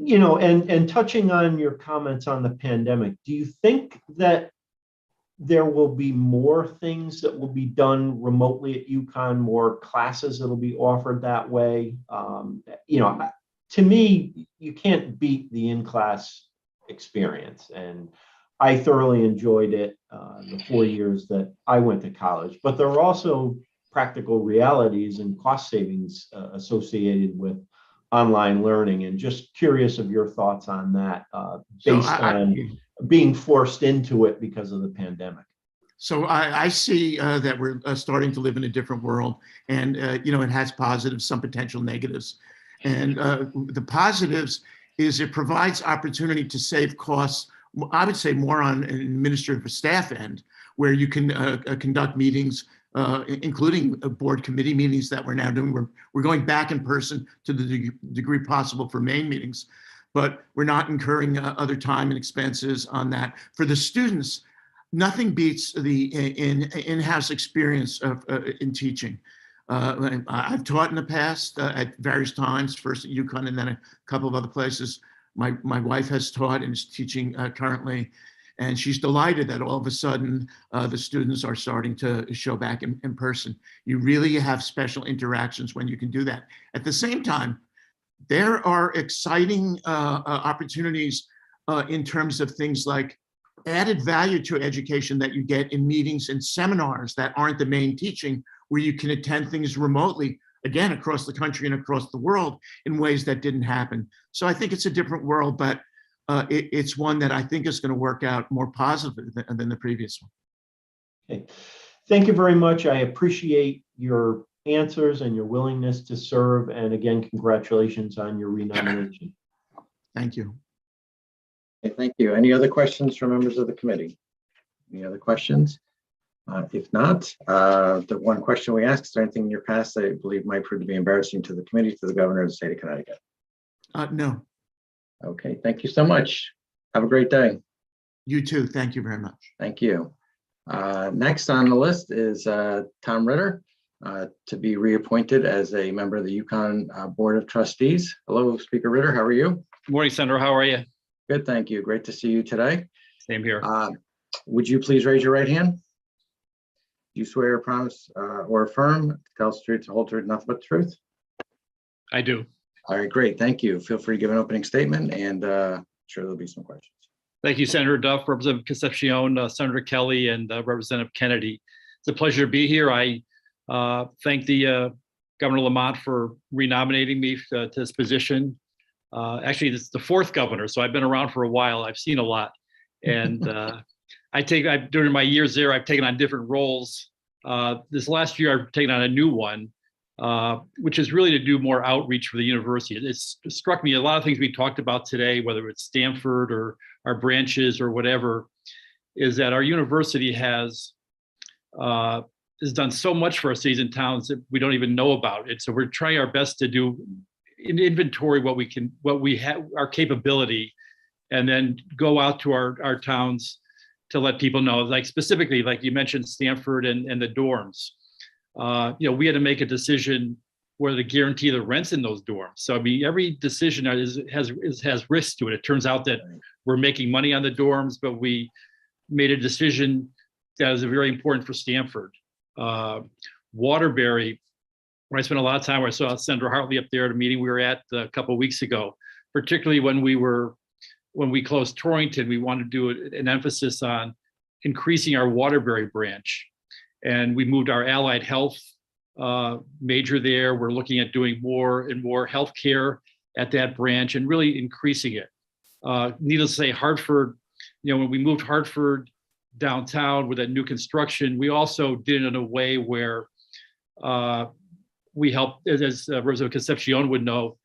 And touching on your comments on the pandemic, do you think that there will be more things that will be done remotely at Uconn, more classes that'll be offered that way? To me, you can't beat the in-class experience, and I thoroughly enjoyed it the 4 years that I went to college. But there are also practical realities and cost savings associated with online learning, and just curious of your thoughts on that based on being forced into it because of the pandemic. So I see that we're starting to live in a different world, and it has positives, some potential negatives. And the positives is it provides opportunity to save costs, I would say more on an administrative staff end, where you can conduct meetings, including board committee meetings that we're now doing. We're going back in person to the degree possible for main meetings, but we're not incurring other time and expenses on that. For the students, nothing beats the in-house experience in teaching. I've taught in the past at various times, first at Uconn and then a couple of other places. My wife has taught and is teaching currently, and she's delighted that all of a sudden the students are starting to show back in person. You really have special interactions when you can do that. At the same time, there are exciting opportunities in terms of things like added value to education that you get in meetings and seminars that aren't the main teaching, where you can attend things remotely again, across the country and across the world in ways that didn't happen. So I think it's a different world, but it's one that I think is going to work out more positive than the previous one. Okay. Thank you very much. I appreciate your answers and your willingness to serve. And again, congratulations on your renomination. Thank you. Okay, thank you. Any other questions from members of the committee? Any other questions? If not, the one question we ask, is there anything in your past that I believe might prove to be embarrassing to the committee, to the governor of the state of Connecticut? No. Okay, thank you so much. Have a great day. You too. Thank you very much. Thank you. Next on the list is Tom Ritter to be reappointed as a member of the Uconn Board of Trustees. Hello, Speaker Ritter. How are you? Good morning, Senator. How are you? Good, thank you. Great to see you today. Same here. Would you please raise your right hand? Do you swear or promise or affirm to tell the truth, the whole truth, nothing but the truth? I do. All right, great. Thank you. Feel free to give an opening statement, and sure there'll be some questions. Thank you, Senator Duff, Representative Concepcion, Senator Kelly, and Representative Kennedy. It's a pleasure to be here. I thank the Governor Lamont for renominating me to this position. Actually, this is the fourth governor, so I've been around for a while. I've seen a lot, and during my years there, I've taken on different roles. This last year, I've taken on a new one, which is really to do more outreach for the university. It struck me a lot of things we talked about today, whether it's Stanford or our branches or whatever, is that our university has done so much for our cities and towns that we don't even know about it. So we're trying our best to do inventory what we have, our capability, and then go out to our towns to let people know, like specifically, like you mentioned, Stanford and the dorms. We had to make a decision whether to guarantee the rents in those dorms. So I mean, every decision has risks to it. It turns out that we're making money on the dorms, but we made a decision that is very important for Stanford. Waterbury, where I spent a lot of time, where I saw Senator Hartley up there at a meeting we were at a couple of weeks ago, particularly when we closed Torrington, we wanted to do an emphasis on increasing our Waterbury branch. And we moved our allied health major there. We're looking at doing more and more healthcare at that branch and really increasing it. Needless to say, Hartford, when we moved Hartford downtown with that new construction, we also did it in a way where we helped, as Representative Concepcion would know,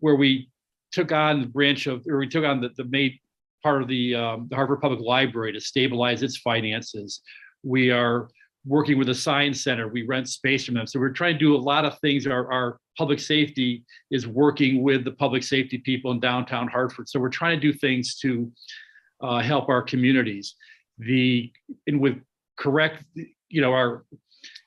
where we took on the main part of the Harvard Public Library to stabilize its finances. We are working with the Science Center. We rent space from them. So we're trying to do a lot of things. Our public safety is working with the public safety people in downtown Hartford. So we're trying to do things to help our communities. With correct,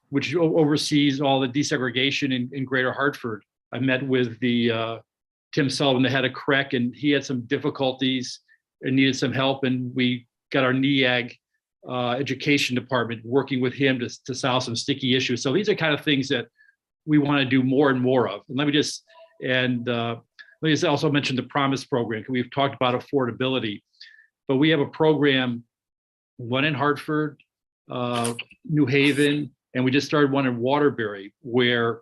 which oversees all the desegregation in Greater Hartford. I met with Tim Sullivan, the head of CREC, and he had some difficulties and needed some help. And we got our NEAG education department working with him to solve some sticky issues. So these are kind of things that we want to do more and more of. And let me just also mention the Promise program, because we've talked about affordability, but we have a program, one in Hartford, New Haven, and we just started one in Waterbury, where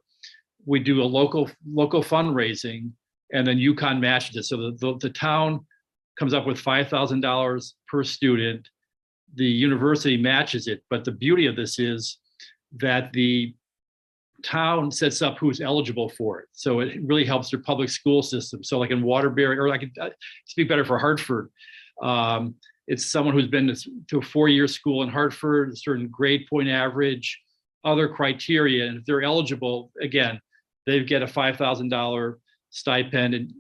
we do a local fundraising, and then Uconn matches it. So the town comes up with $5,000 per student. The university matches it. But the beauty of this is that the town sets up who's eligible for it. So it really helps their public school system. So like in Waterbury, or I could speak better for Hartford, it's someone who's been to a 4-year school in Hartford, a certain grade point average, other criteria. And if they're eligible, again, they get a $5,000 stipend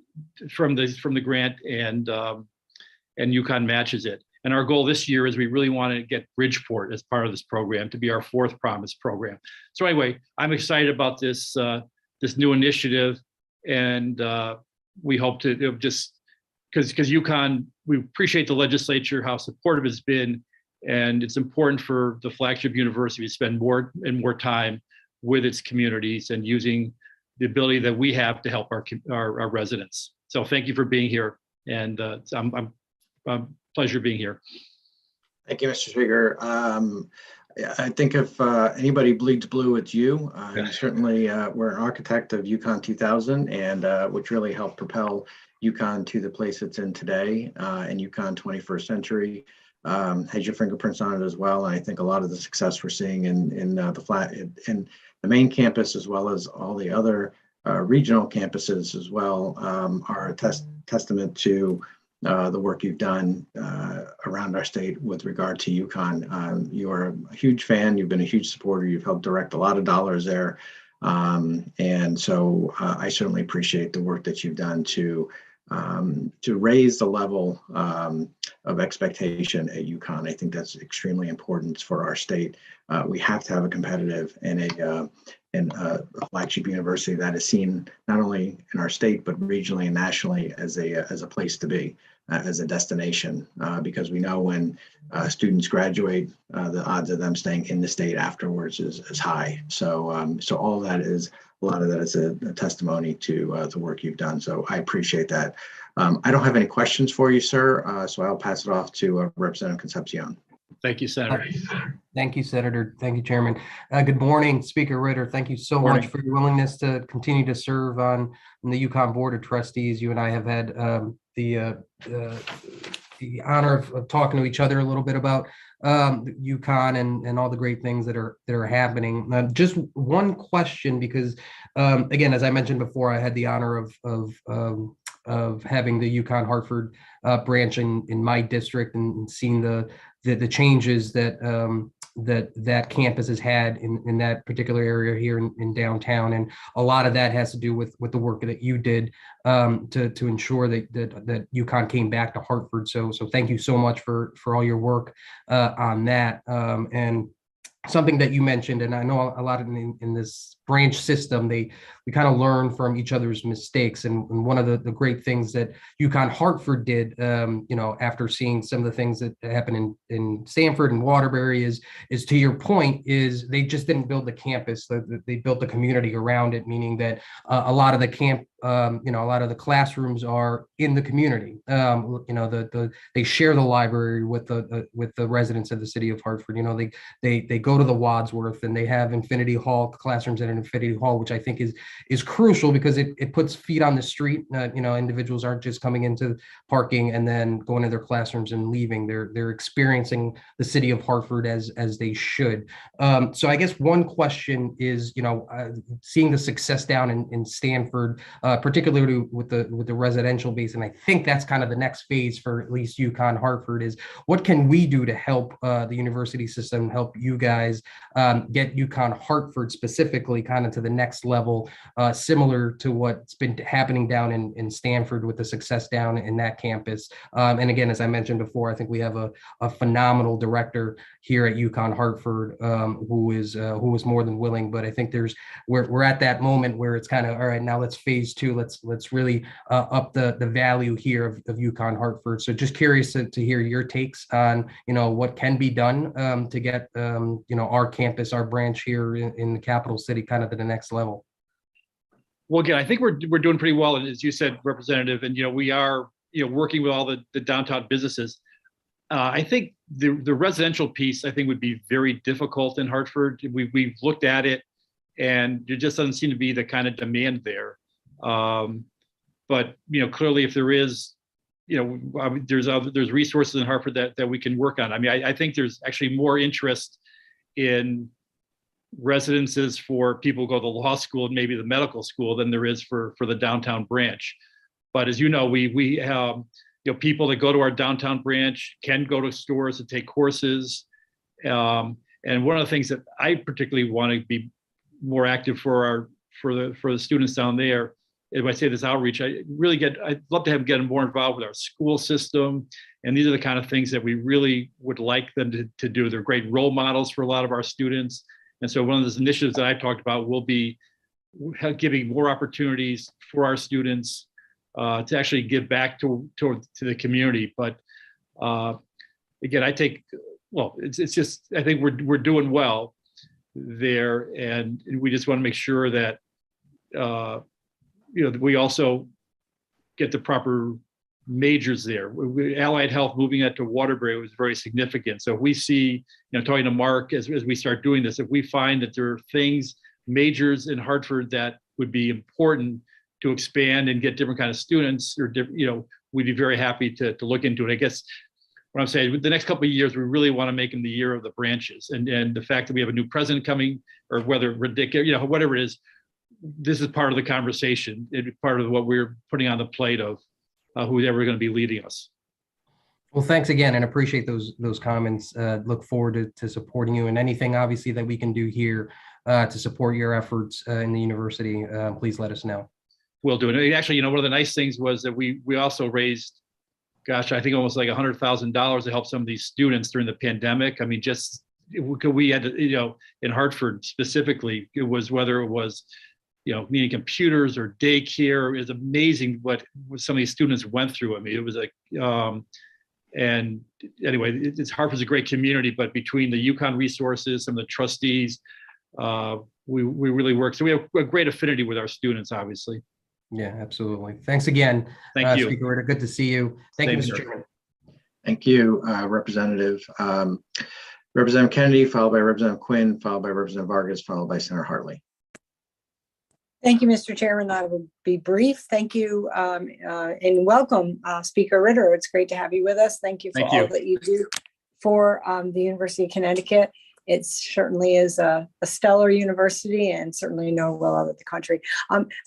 from the grant, and Uconn matches it. And our goal this year is we really want to get Bridgeport as part of this program to be our fourth Promise program. So anyway, I'm excited about this new initiative, and we hope to just because Uconn, we appreciate the legislature, how supportive it's been, and it's important for the flagship university to spend more and more time with its communities and using the ability that we have to help our residents. So thank you for being here, and I'm pleasure being here. Thank you, Mr. Speaker. Yeah, I think if anybody bleeds blue, it's you. You certainly were an architect of Uconn 2000, and which really helped propel Uconn to the place it's in today, and Uconn 21st century. Has your fingerprints on it as well. And I think a lot of the success we're seeing in the main campus, as well as all the other regional campuses as well, are a testament to the work you've done around our state with regard to Uconn. You are a huge fan. You've been a huge supporter. You've helped direct a lot of dollars there. And so I certainly appreciate the work that you've done to raise the level of expectation at Uconn. I think that's extremely important for our state. We have to have a competitive and a flagship university that is seen not only in our state but regionally and nationally as a place to be, as a destination, because we know when students graduate, the odds of them staying in the state afterwards is high. So so all of that is, a lot of that is a testimony to the work you've done. So I appreciate that. I don't have any questions for you, sir. So I'll pass it off to Representative Concepcion. Thank you, Senator. Thank you, Senator. Thank you, Chairman. Good morning, Speaker Ritter. Thank you so much for your willingness to continue to serve on the Uconn Board of Trustees. You and I have had the honor of talking to each other a little bit about Uconn and all the great things that are happening. Just one question, because again, as I mentioned before, I had the honor of having the Uconn Hartford branch in my district and seeing the changes that that campus has had in that particular area here in downtown, and a lot of that has to do with the work that you did to ensure that Uconn came back to Hartford. So thank you so much for all your work on that. And something that you mentioned, and I know a lot in this branch system, we kind of learn from each other's mistakes. And one of the great things that Uconn Hartford did, after seeing some of the things that happened in Stamford and Waterbury is to your point, is they just didn't build the campus. They built the community around it, meaning that a lot of the a lot of the classrooms are in the community. They share the library with the residents of the city of Hartford. They go to the Wadsworth, and they have Infinity Hall classrooms at an Infinity Hall, which I think is crucial because it puts feet on the street. Individuals aren't just coming into parking and then going to their classrooms and leaving. They're experiencing the city of Hartford as they should. So I guess one question is, seeing the success down in Stanford, particularly with the residential base, and I think that's kind of the next phase for at least Uconn Hartford, is what can we do to help the university system, help you guys get Uconn Hartford specifically kind of to the next level, similar to what's been happening down in Stanford with the success down in that campus. And again, as I mentioned before, I think we have a phenomenal director here at Uconn Hartford who is more than willing. But I think we're at that moment where it's kind of, all right, now let's phase two. Let's really up the value here of Uconn Hartford. So just curious to hear your takes on what can be done to get our campus, our branch here in the capital city kind of to the next level. Well, again, I think we're doing pretty well, and as you said, Representative, and we are working with all the downtown businesses. I think the residential piece, I think, would be very difficult in Hartford. We've looked at it, and there just doesn't seem to be the kind of demand there. But clearly, if there is, there's resources in Hartford that we can work on. I mean, I think there's actually more interest in residences for people who go to law school and maybe the medical school than there is for the downtown branch. But as you know, we have people that go to our downtown branch can go to stores and take courses. And one of the things that I particularly want to be more active for the students down there, if I say this outreach, I'd love to get them more involved with our school system. And these are the kind of things that we really would like them to do. They're great role models for a lot of our students. And so one of those initiatives that I talked about will be giving more opportunities for our students to actually give back to the community. But again, I think we're doing well there, and we just want to make sure that we also get the proper majors there. Allied Health moving that to Waterbury was very significant. So if we see, talking to Mark as we start doing this, if we find that there are things, majors in Hartford that would be important to expand and get different kind of students, or we'd be very happy to look into it. I guess what I'm saying, the next couple of years, we really want to make them the year of the branches, and the fact that we have a new president coming, or whether ridiculous, whatever it is, this is part of the conversation. It's part of what we're putting on the plate of who's ever going to be leading us. Well, thanks again, and appreciate those comments. Look forward to supporting you, and anything obviously that we can do here to support your efforts in the university. Please let us know. We'll do it. Actually, one of the nice things was that we also raised, gosh, I think almost like $100,000 to help some of these students during the pandemic. I mean, we had to, in Hartford specifically, it was whether it was needing computers or daycare. It was amazing what some of these students went through. I mean, it was like, and anyway, Hartford's a great community, but between the Uconn resources, some of the trustees, we really work. So we have a great affinity with our students, obviously. Yeah, absolutely. Thanks again. Thank you. Speaker Ritter, good to see you. Thank you, Mr. Same here. Chairman. Thank you, Representative. Representative Kennedy, followed by Representative Quinn, followed by Representative Vargas, followed by Senator Hartley. Thank you, Mr. Chairman. I will be brief. Thank you and welcome, Speaker Ritter. It's great to have you with us. Thank you for all that you do for the University of Connecticut. It certainly is a stellar university, and certainly know well of the country.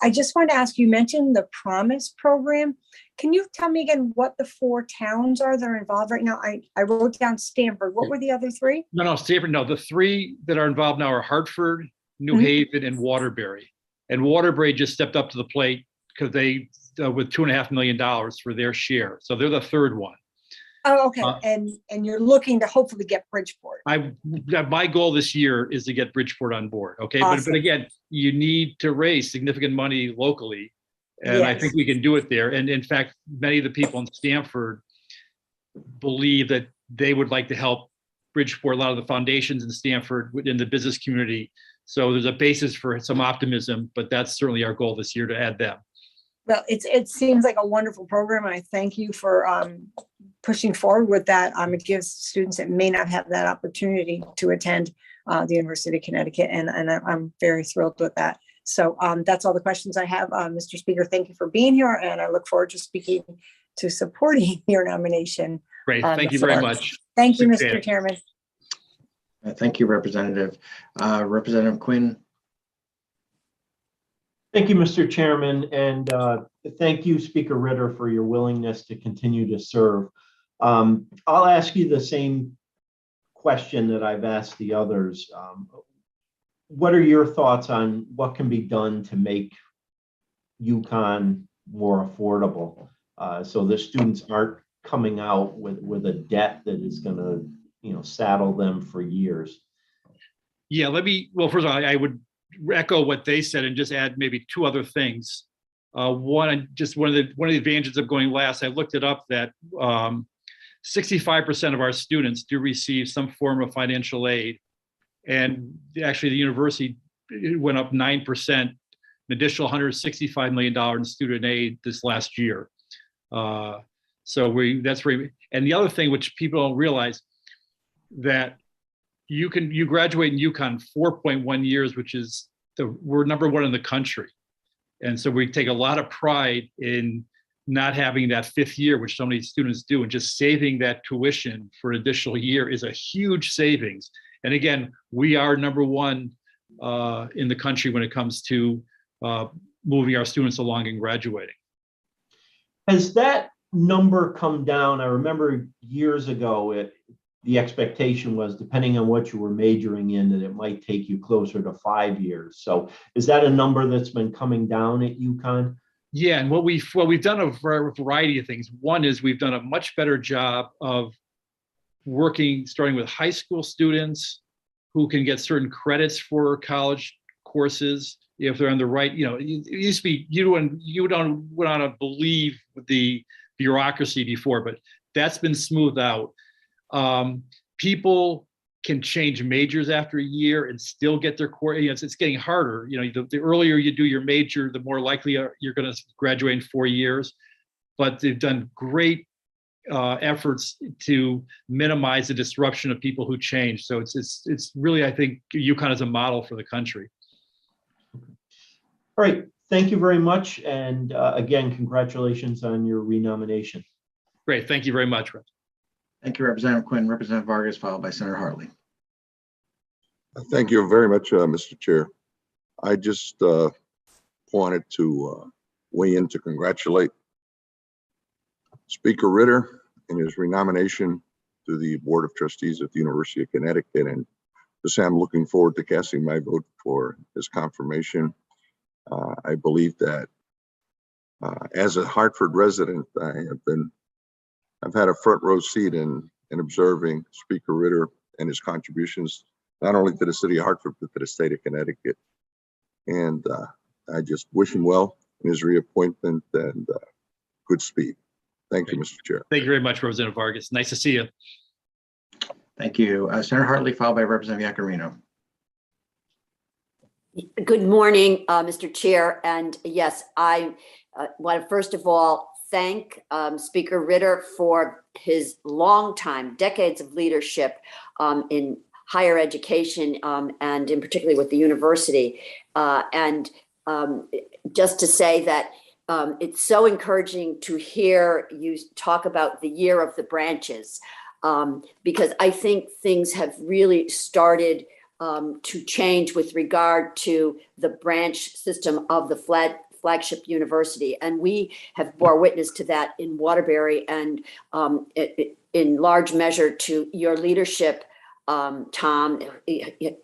I just wanted to ask, you mentioned the Promise program. Can you tell me again what the 4 towns are that are involved right now? I wrote down Stanford. What were the other 3? No, Stanford. No, the 3 that are involved now are Hartford, New Haven, and Waterbury. And Waterbury just stepped up to the plate because they, with $2.5 million for their share. So they're the 3rd one. Oh, okay. And you're looking to hopefully get Bridgeport. My goal this year is to get Bridgeport on board. Okay. Awesome. But again, you need to raise significant money locally. And Yes. I think we can do it there. And in fact, many of the people in Stanford believe that they would like to help Bridgeport, a lot of the foundations in Stanford within the business community. So there's a basis for some optimism, but that's certainly our goal this year, to add them. Well, it seems like a wonderful program. I thank you for pushing forward with that. It gives students that may not have that opportunity to attend the University of Connecticut, and I'm very thrilled with that. So that's all the questions I have. Mr. Speaker, thank you for being here, and I look forward to supporting your nomination. Great. Thank you very much. Thank you, Appreciate Mr. it. Chairman. Thank you, Representative. Representative Quinn. Thank you, Mr. Chairman, and thank you, Speaker Ritter, for your willingness to continue to serve. I'll ask you the same question that I've asked the others. What are your thoughts on what can be done to make UConn more affordable, so the students aren't coming out with a debt that is going to, saddle them for years? Yeah, well, first of all, I would echo what they said and just add maybe 2 other things. One of the advantages of going last, I looked it up, that 65% of our students do receive some form of financial aid. And actually the university went up 9%, an additional $165 million in student aid this last year. That's very, and the other thing which people don't realize, that you graduate in UConn 4.1 years, which is we're number 1 in the country. And so we take a lot of pride in not having that 5th year, which so many students do, and just saving that tuition for an additional year is a huge savings. And again, we are number 1 in the country when it comes to moving our students along and graduating. Has that number come down? I remember years ago, the expectation was, depending on what you were majoring in, that it might take you closer to 5 years. So is that a number that's been coming down at UConn? Yeah, and what we've done a variety of things. One is we've done a much better job of starting with high school students who can get certain credits for college courses if they're on the right. It used to be you don't want to believe the bureaucracy before, but that's been smoothed out. People can change majors after a year and still get their course. It's getting harder. The earlier you do your major, the more likely you're going to graduate in 4 years. but they've done great efforts to minimize the disruption of people who change. So it's really, I think, Uconn is a model for the country. All right, thank you very much. And again, congratulations on your renomination. Great, thank you very much, Rep. Thank you, Representative Quinn. Representative Vargas, followed by Senator Hartley. Thank you very much, Mr. Chair. I just wanted to weigh in to congratulate Speaker Ritter in his renomination to the Board of Trustees at the University of Connecticut, and to say I'm looking forward to casting my vote for his confirmation. I believe that as a Hartford resident, I've had a front row seat in observing Speaker Ritter and his contributions, not only to the city of Hartford, but to the state of Connecticut. And I just wish him well in his reappointment and good speed. Thank you, Mr. Chair. Thank you very much, Representative Vargas. Nice to see you. Thank you. Senator Hartley, followed by Representative Yacarino. Good morning, Mr. Chair. And yes, I want to first of all thank Speaker Ritter for his long time, decades of leadership in higher education and in particularly with the university. And just to say that it's so encouraging to hear you talk about the year of the branches, because I think things have really started to change with regard to the branch system of the flagship university. And we have bore witness to that in Waterbury, and in large measure to your leadership, Tom.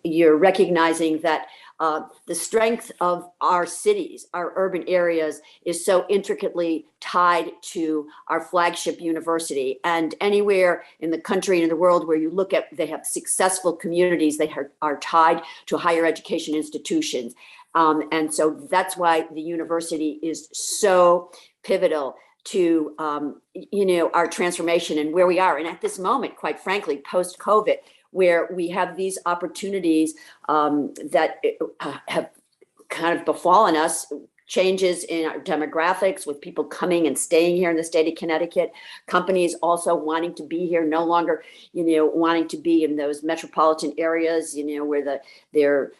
You're recognizing that the strength of our cities, our urban areas, is so intricately tied to our flagship university. And anywhere in the country and in the world where you look at, they have successful communities, they are tied to higher education institutions. And so that's why the university is so pivotal to, our transformation and where we are. And at this moment, quite frankly, post-COVID, where we have these opportunities that have kind of befallen us, changes in our demographics with people coming and staying here in the state of Connecticut, companies also wanting to be here, no longer, wanting to be in those metropolitan areas, where they're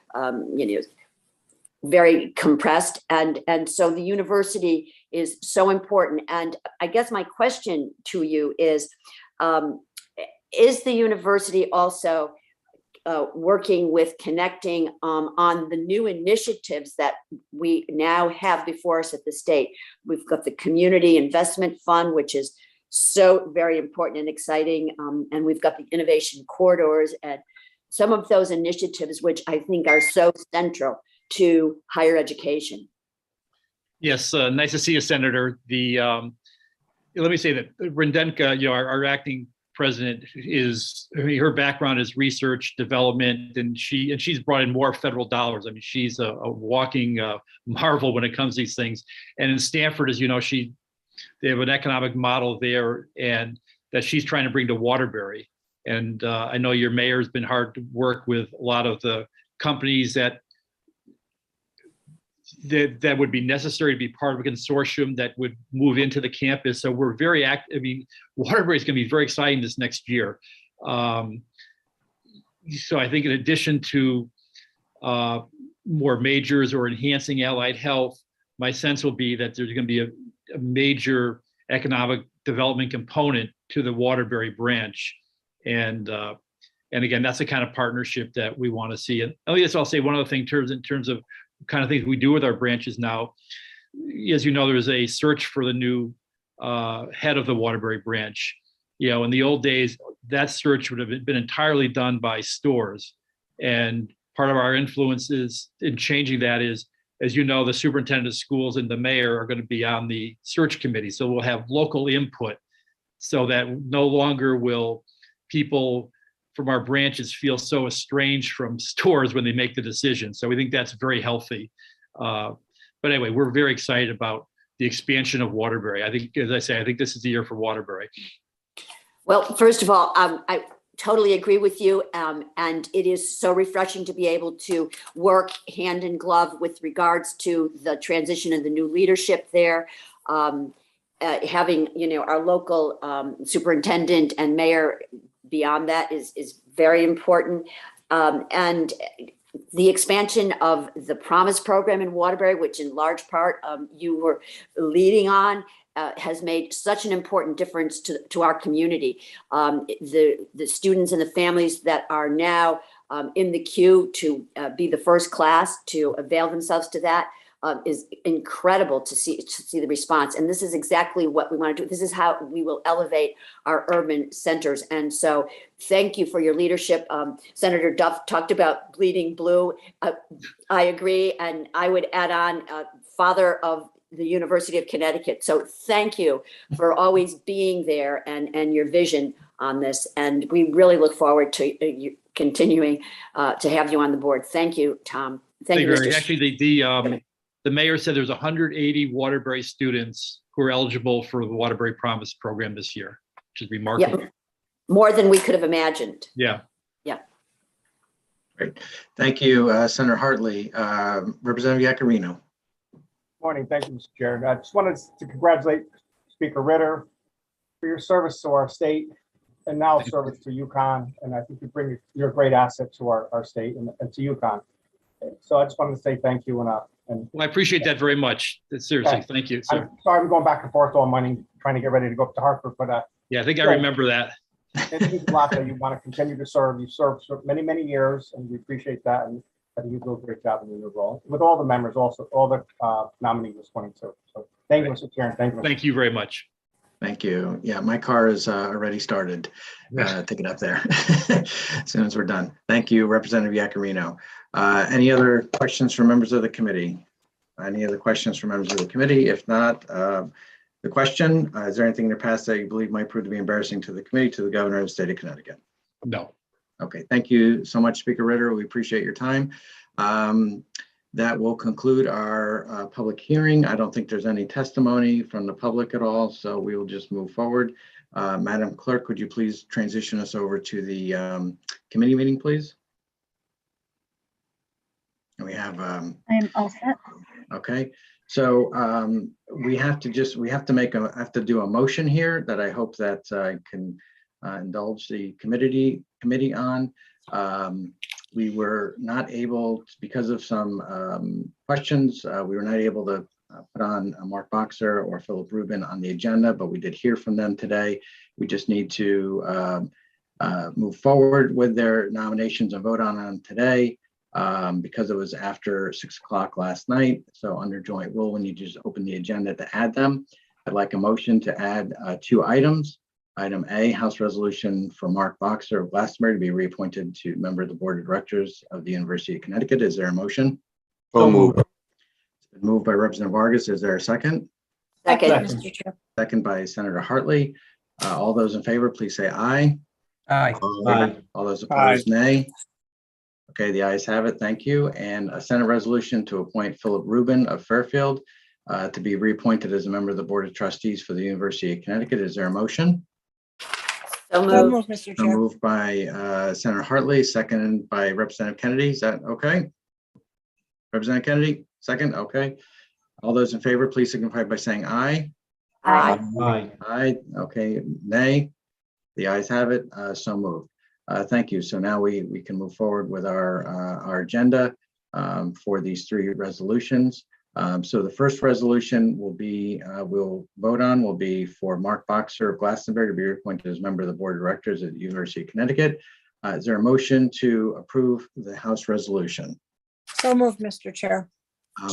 very compressed. And so the university is so important. And I guess my question to you is the university also working with connecting on the new initiatives that we now have before us at the state? We've got the Community Investment Fund, which is so very important and exciting. And we've got the innovation corridors and some of those initiatives, which I think are so central to higher education. Yes, nice to see you, Senator. Let me say that Rendenka, our acting president, her background is research development, and she's brought in more federal dollars. I mean, she's a walking marvel when it comes to these things. And in Stanford, as you know, they have an economic model there, and that she's trying to bring to Waterbury. And I know your mayor has been hard to work with a lot of the companies that would be necessary to be part of a consortium that would move into the campus. So we're very active. I mean, Waterbury is going to be very exciting this next year. So I think in addition to more majors or enhancing allied health, my sense will be that there's going to be a major economic development component to the Waterbury branch. And again, that's the kind of partnership that we want to see. And I guess I'll say one other thing in terms of kind of things we do with our branches now. As you know, there was a search for the new head of the Waterbury branch. In the old days, that search would have been entirely done by stores. And part of our influences in changing that is, as you know, the superintendent of schools and the mayor are going to be on the search committee. So we'll have local input so that no longer will people from our branches feel so estranged from stores when they make the decision. So we think that's very healthy. But anyway, we're very excited about the expansion of Waterbury. I think, as I say, I think this is the year for Waterbury. Well, first of all, I totally agree with you. And it is so refreshing to be able to work hand in glove with regards to the transition and the new leadership there. having, our local superintendent and mayor beyond that is very important. And the expansion of the Promise program in Waterbury, which in large part you were leading on, has made such an important difference to our community. The students and the families that are now in the queue to be the first class to avail themselves to that is incredible to see the response. And this is exactly what we want to do. This is how we will elevate our urban centers. And so thank you for your leadership. Senator Duff talked about bleeding blue. I agree. And I would add on father of the University of Connecticut. So thank you for always being there and your vision on this. And we really look forward to you continuing to have you on the board. Thank you, Tom. Thank you, Mr. Actually, the mayor said there's 180 Waterbury students who are eligible for the Waterbury Promise program this year, which is remarkable. Yeah, more than we could have imagined. Yeah. Yeah. Great. Thank you, Senator Hartley. Representative Yacarino. Morning. Thank you, Mr. Chair. I just wanted to congratulate Speaker Ritter for your service to our state and now service to Uconn. And I think you're a great asset to our state and to Uconn. So I just wanted to say thank you. Well, I appreciate that very much. Seriously, Okay. thank you, sir. I'm sorry I'm going back and forth all morning trying to get ready to go up to Hartford, but Yeah, I think I remember that. it means a lot that you want to continue to serve. You've served for many, many years, and we appreciate that. And I think you do a great job in your new role with all the members, also all the nominees this morning too. So thank you, Mr. Chair. And Thank you very much. Thank you. Yeah, my car is already started to get up there as soon as we're done. Thank you, Representative Yacarino. Any other questions from members of the committee? Any other questions from members of the committee? If not, the question, is there anything in the past that you believe might prove to be embarrassing to the committee, to the governor of the state of Connecticut? No. Okay, thank you so much, Speaker Ritter. We appreciate your time. That will conclude our public hearing. I don't think there's any testimony from the public at all, so we will just move forward. Madam Clerk, would you please transition us over to the committee meeting, please? And we have I am all set. okay, so we have to do a motion here that I hope that I can indulge the committee on. We were not able, because of some questions, we were not able to put on Mark Boxer or Philip Rubin on the agenda, but we did hear from them today. We just need to move forward with their nominations and vote on them today. Because it was after 6 o'clock last night. So under joint rule, when you just open the agenda to add them, I'd like a motion to add 2 items. Item A, House Resolution for Mark Boxer of Glastonbury to be reappointed to member of the Board of Directors of the University of Connecticut. Is there a motion? So moved. It's been moved by Representative Vargas. Is there a second? Second. Mr. Chair. Second by Senator Hartley. All those in favor, please say aye. Aye. Aye. All those opposed, nay. Okay, the ayes have it. Thank you. And a Senate resolution to appoint Philip Rubin of Fairfield to be reappointed as a member of the Board of Trustees for the University of Connecticut. Is there a motion? So So moved. moved, Mr. So Chair. moved by Senator Hartley, seconded by Representative Kennedy. Is that okay? Representative Kennedy, second. Okay. All those in favor, please signify by saying aye. Aye. Aye. Aye. Okay. Nay. The ayes have it. So moved. Thank you. So now we can move forward with our agenda for these 3 resolutions. So the first resolution we'll vote on will be for Mark Boxer of Glastonbury to be appointed as member of the Board of Directors at the University of Connecticut. Is there a motion to approve the House resolution? So moved, Mr. Chair.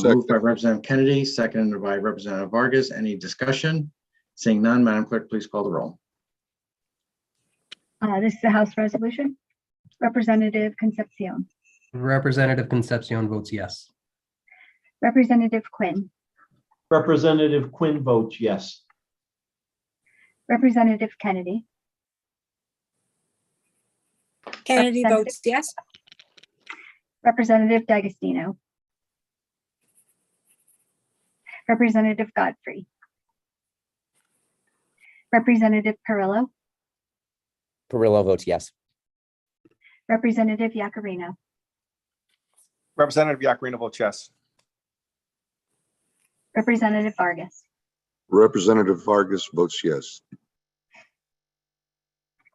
Moved by Representative Kennedy, seconded by Representative Vargas. Any discussion? Seeing none, Madam Clerk, please call the roll. This is a House resolution. Representative Concepcion. Representative Concepcion votes yes. Representative Quinn. Representative Quinn votes yes. Representative Kennedy. Kennedy Representative- votes yes. Representative D'Agostino. Representative Godfrey. Representative Perillo. Perillo votes yes. Representative Yacarino. Representative Yacarino votes yes. Representative Vargas. Representative Vargas votes yes.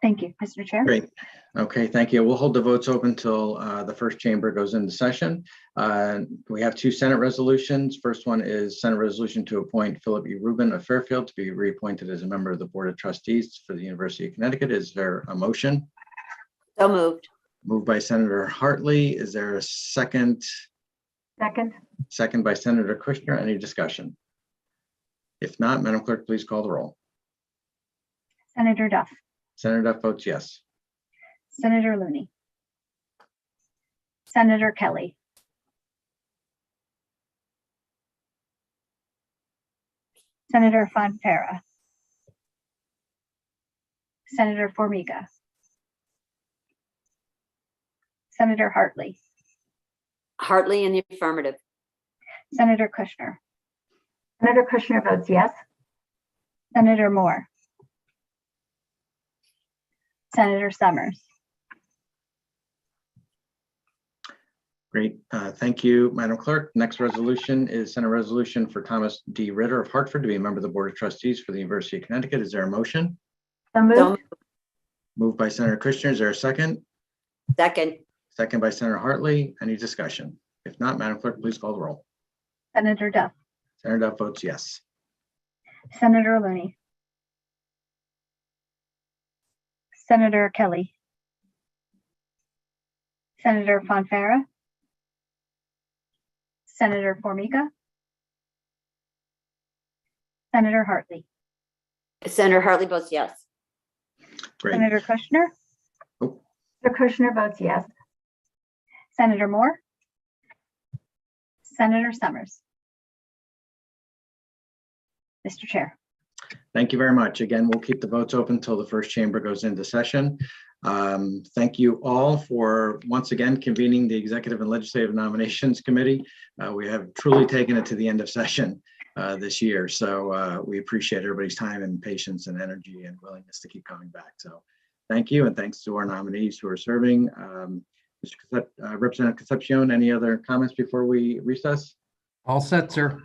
Thank you, Mr. Chair. Great. Okay, thank you. We'll hold the votes open till the first chamber goes into session. We have two Senate resolutions. First one is Senate resolution to appoint Philip E. Rubin of Fairfield to be reappointed as a member of the Board of Trustees for the University of Connecticut. Is there a motion? So moved. Moved by Senator Hartley. Is there a second? Second. Second by Senator Kushner. Any discussion? If not, Madam Clerk, please call the roll. Senator Duff, Senator Duff votes yes. Senator Looney, Senator Kelly, Senator Fonfara, Senator Formiga, Senator Hartley, Hartley in the affirmative. Senator Kushner. Senator Kushner votes yes. Senator Moore, Senator Summers. Great. Thank you, Madam Clerk. Next resolution is Senate resolution for Thomas D. Ritter of Hartford to be a member of the Board of Trustees for the University of Connecticut. Is there a motion? So moved. So Moved by Senator Kushner. Is there a second? second. Second by Senator Hartley. Any discussion? If not, Madam Clerk, please call the roll. Senator Duff, Senator Duff votes yes. Senator Looney, Senator Kelly, Senator Fonfara, Senator Formiga, Senator Hartley, Senator Hartley votes yes. Great. Senator Kushner. Oh. Senator Kushner votes yes. Senator Moore, Senator Summers. Mr. Chair. Thank you very much. Again, we'll keep the votes open until the first chamber goes into session. Thank you all for once again convening the Executive and Legislative Nominations Committee. We have truly taken it to the end of session this year. So we appreciate everybody's time and patience and energy and willingness to keep coming back. So thank you, and thanks to our nominees who are serving. Representative Concepcion, any other comments before we recess? All set, sir.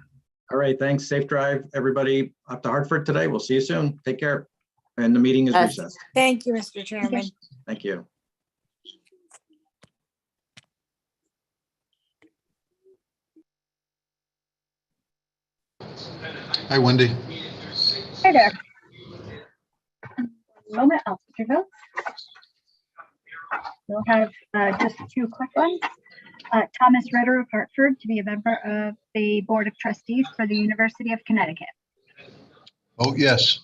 All right, thanks. Safe drive, everybody, up to Hartford today. We'll see you soon. Take care. And the meeting is Yes. recessed. Thank you, Mr. Chairman. Thank you. Hi, Wendy. Hi there. Moment, I'll put your votes. We'll have just two quick ones. Thomas Ritter of Hartford to be a member of the Board of Trustees for the University of Connecticut. Vote yes.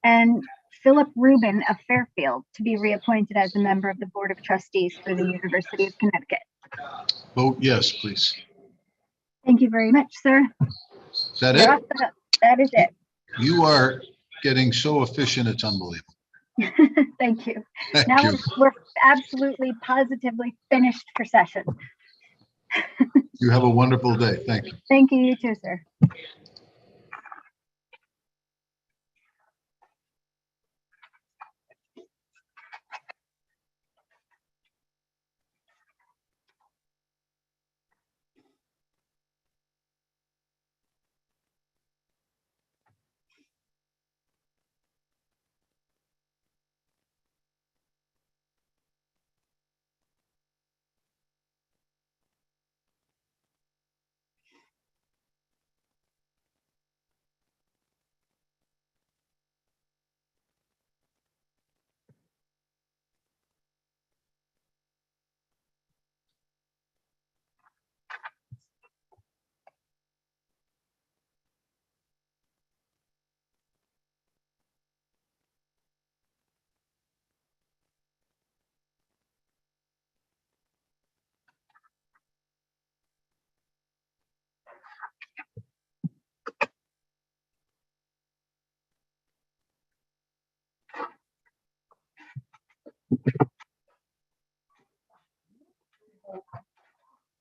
And Philip Rubin of Fairfield to be reappointed as a member of the Board of Trustees for the University of Connecticut. Vote yes, please. Thank you very much, sir. Is that You're it? off the hook. That is it. You are getting so efficient, it's unbelievable. Thank you. Thank Now you. we're absolutely positively finished for session. You have a wonderful day. Thank you. Thank you, you too, sir.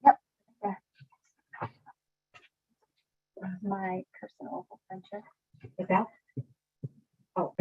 Yep. There. My personal adventure. Is that? Oh.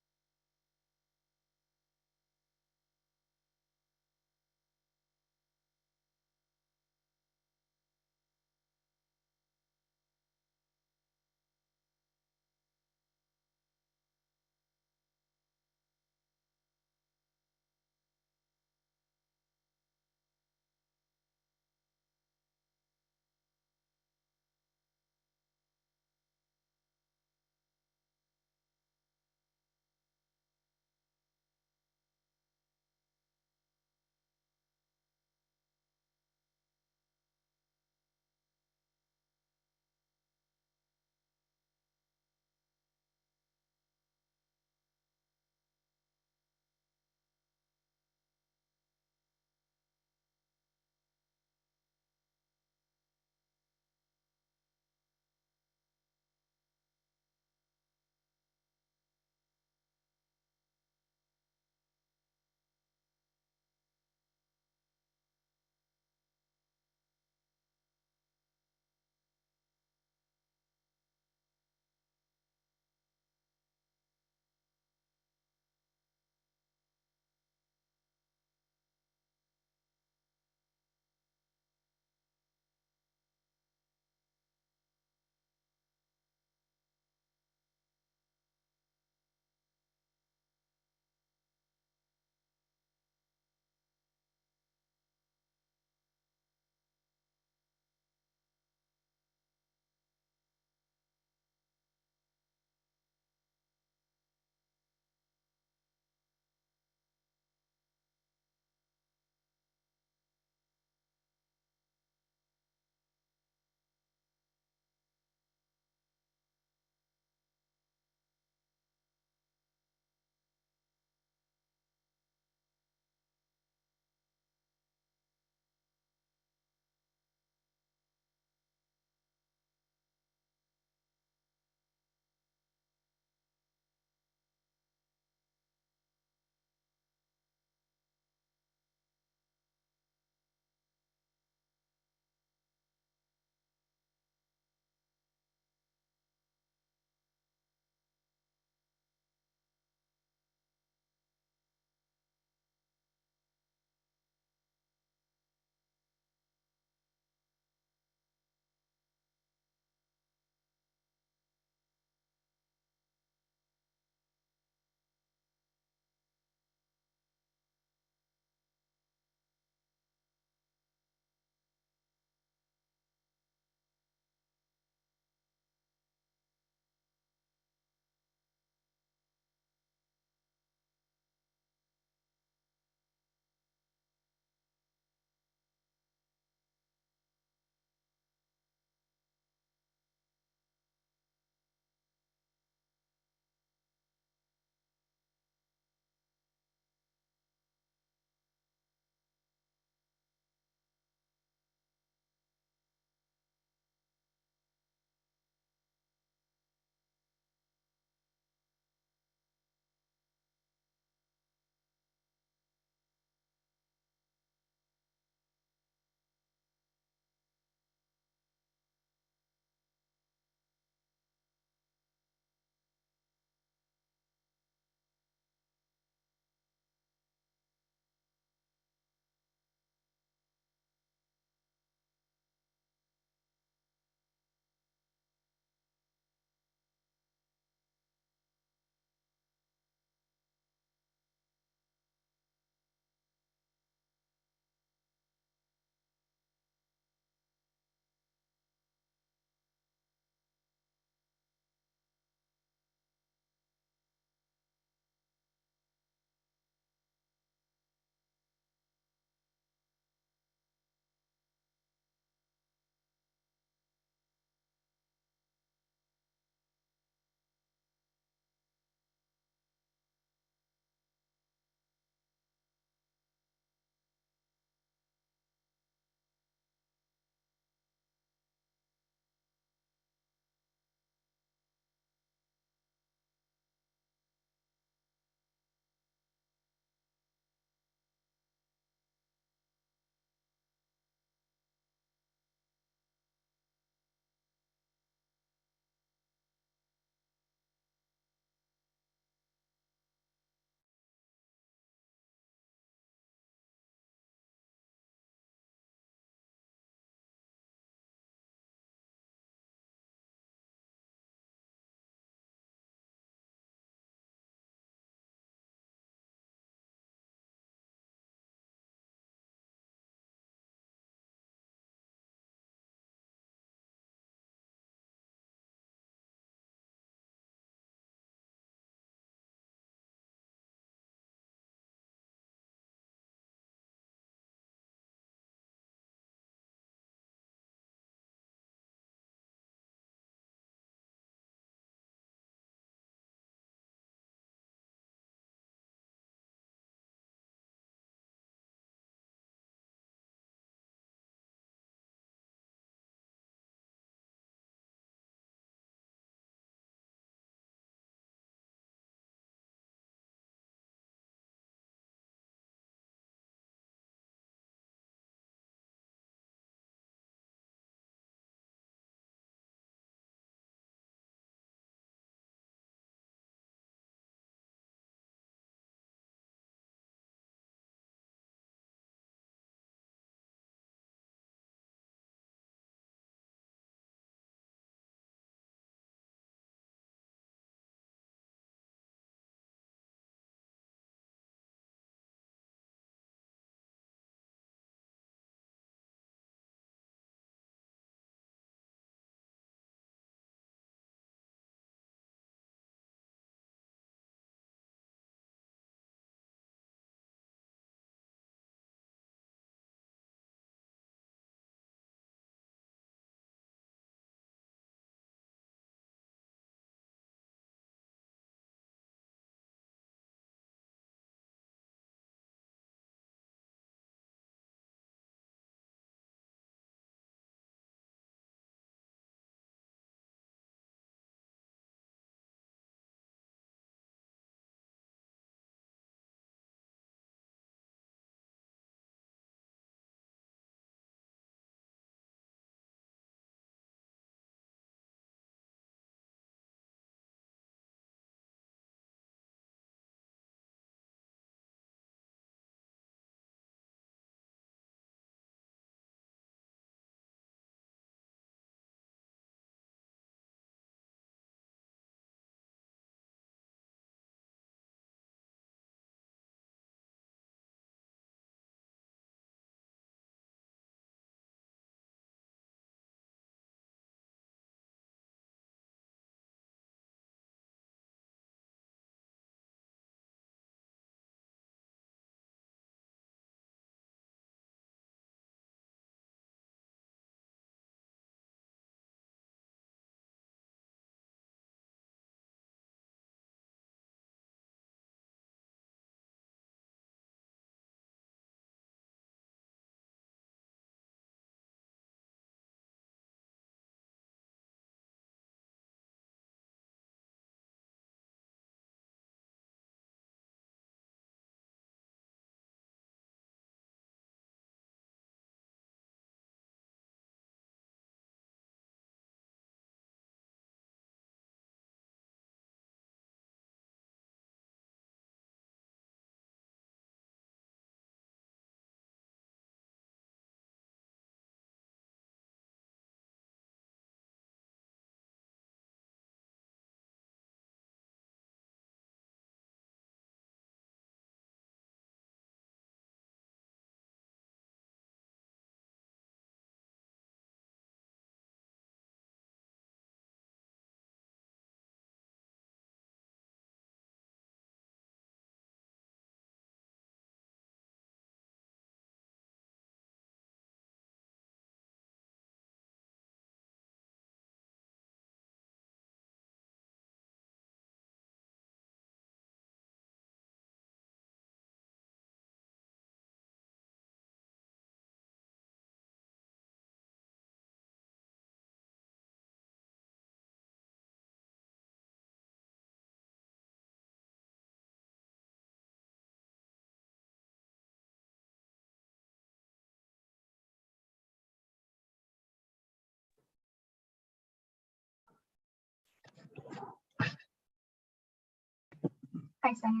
Hi, Senator.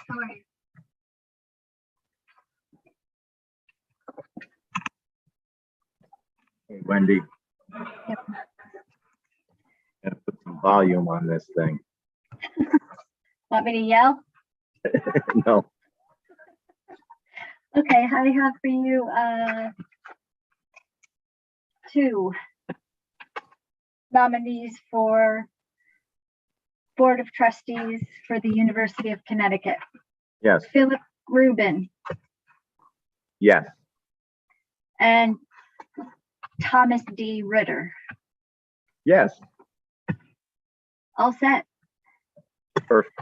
How are you? Hey, Wendy. Yep. Gotta put some volume on this thing. Want me to yell? No. Okay, I have for you two nominees for Board of Trustees for the University of Connecticut. Yes. Philip Rubin Yes. and Thomas D. Ritter. Yes. All set. Perfect.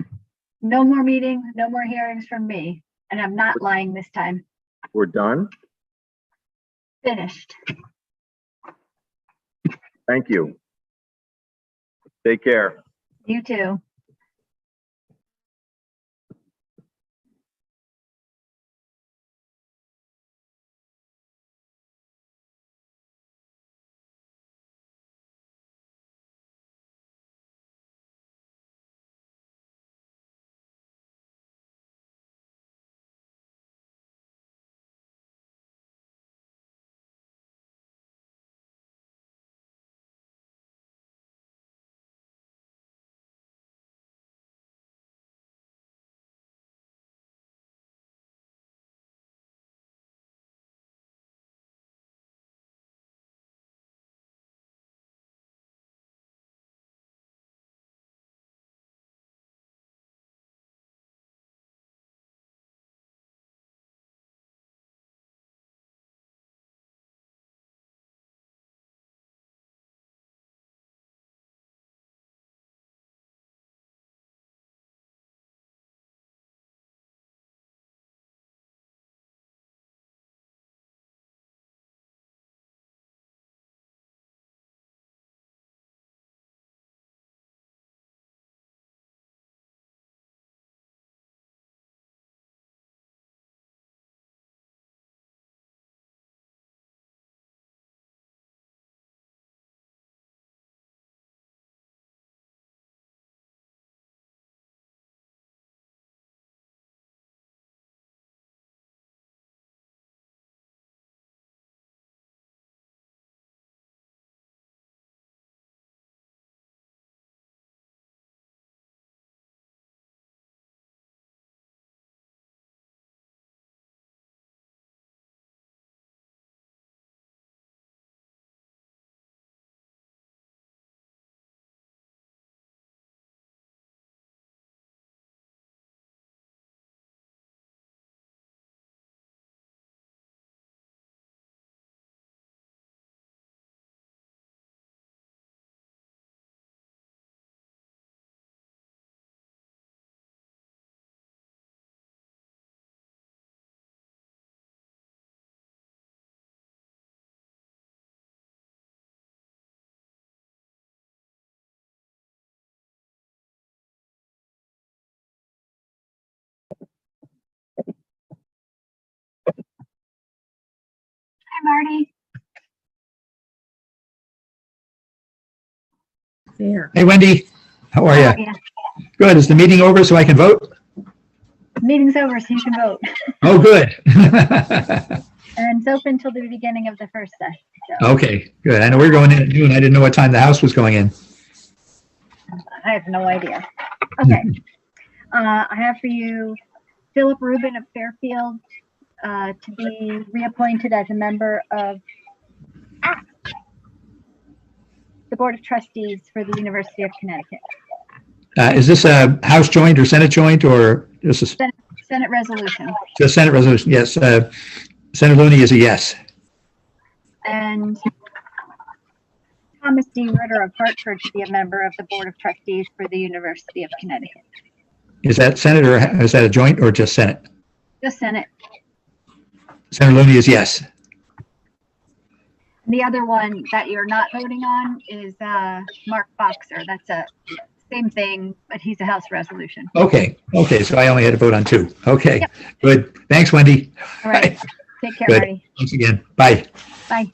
No more meetings, no more hearings from me. And I'm not lying this time. We're done. Finished. Thank you. Take care. You too. Hi, Marty. There. Hey, Wendy, how are How you? are ya? Good. Is the meeting over so I can vote? Meeting's over, so you can vote. Oh, good. And it's open till the beginning of the first session. So Okay, good. I know we're going in at noon. I didn't know what time the House was going in. I have no idea. Okay. I have for you Philip Rubin of Fairfield to be reappointed as a member of the Board of Trustees for the University of Connecticut. Is this a House joint or Senate joint or just a Senate resolution. Senate resolution? Yes. Senator Looney is a yes. And Thomas D. Ritter of Hartford to be a member of the Board of Trustees for the University of Connecticut. Is that Senate or is that a joint or just Senate? Just Senate. Senator Looney is yes. The other one that you're not voting on is Mark Boxer. That's a same thing, but he's a House resolution. Okay. Okay. So I only had to vote on two. Okay. Yep. Good. Thanks, Wendy. All right. Take care, Good. Marty. Thanks again. Bye. Bye.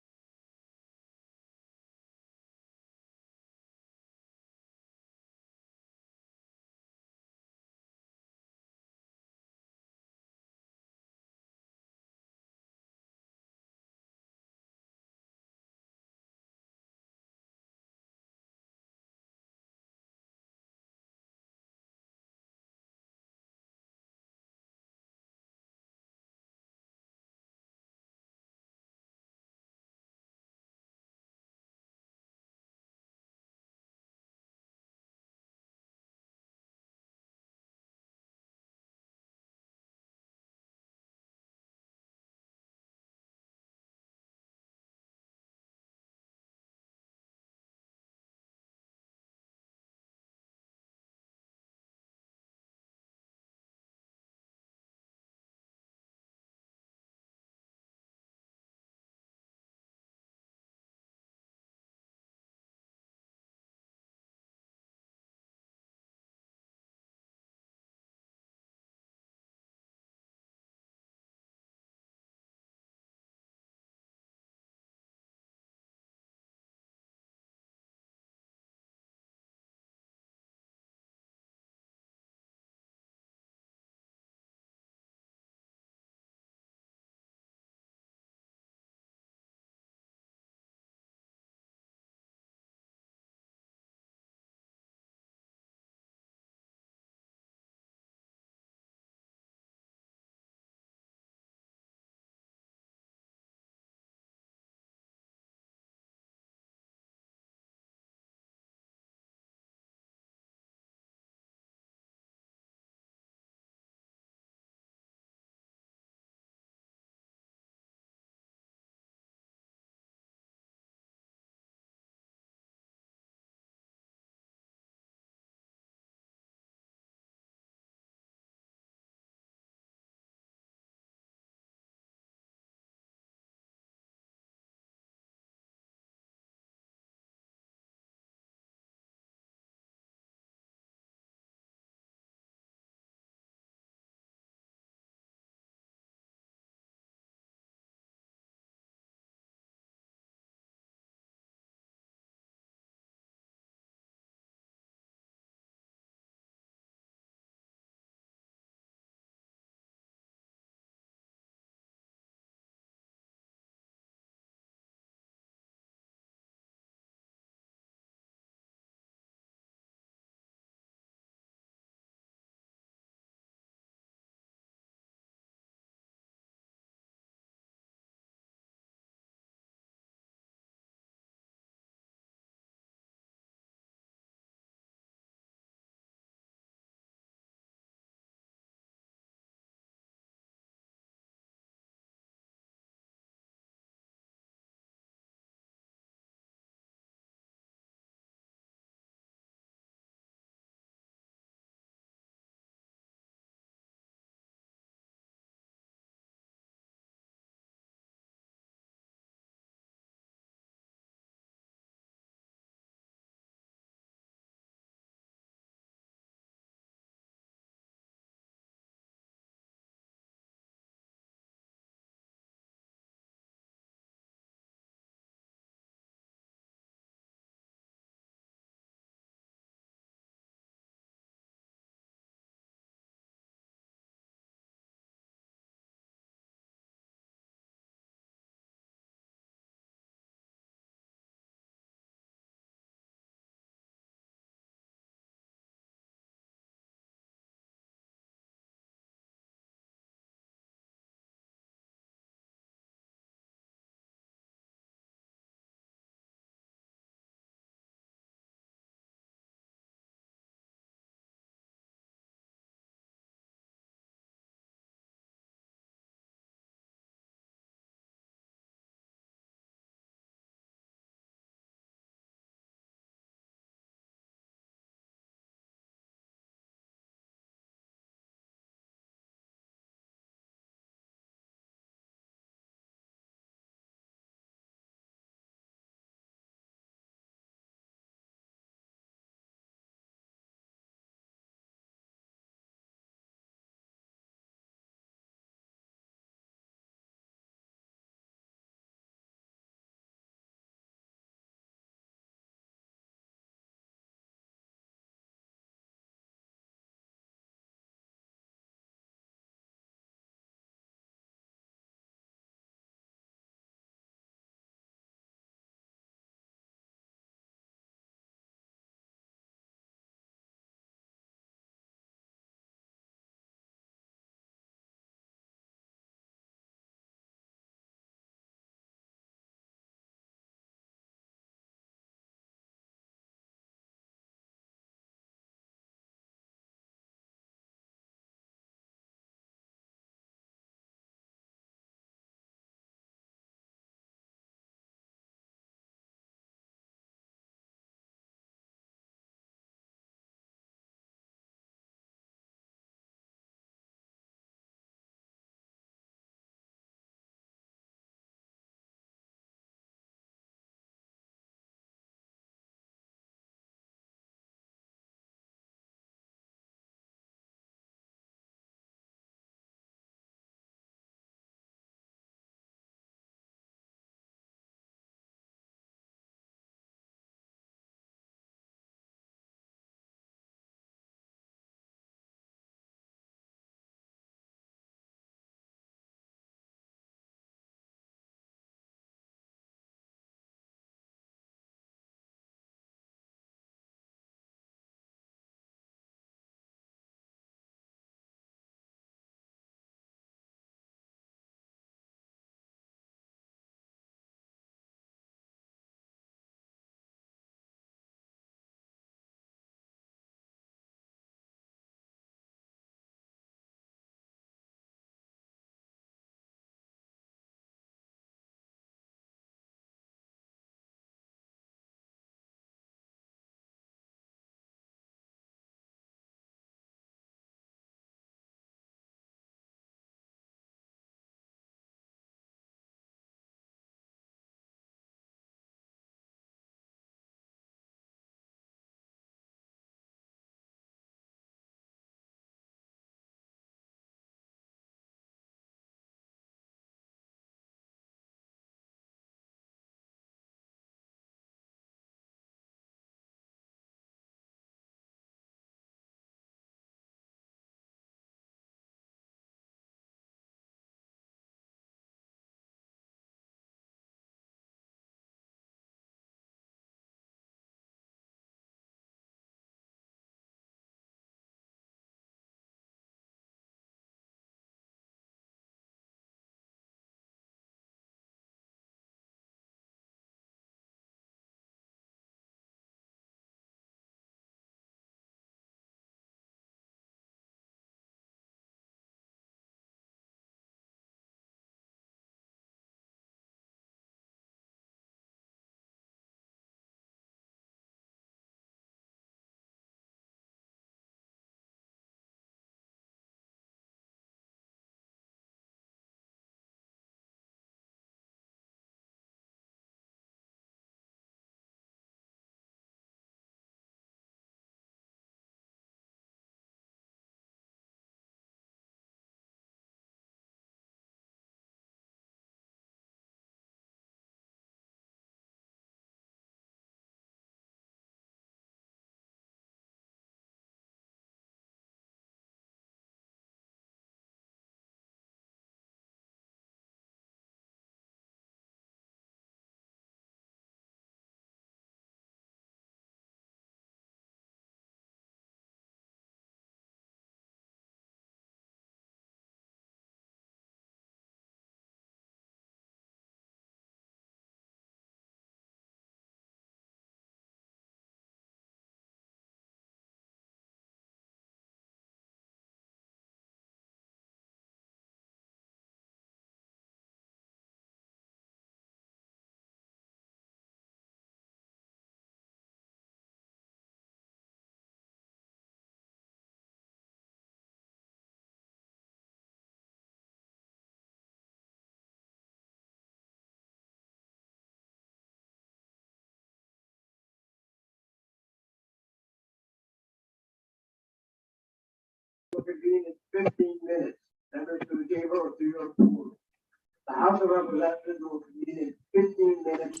The House of Representatives will convene in 15 minutes.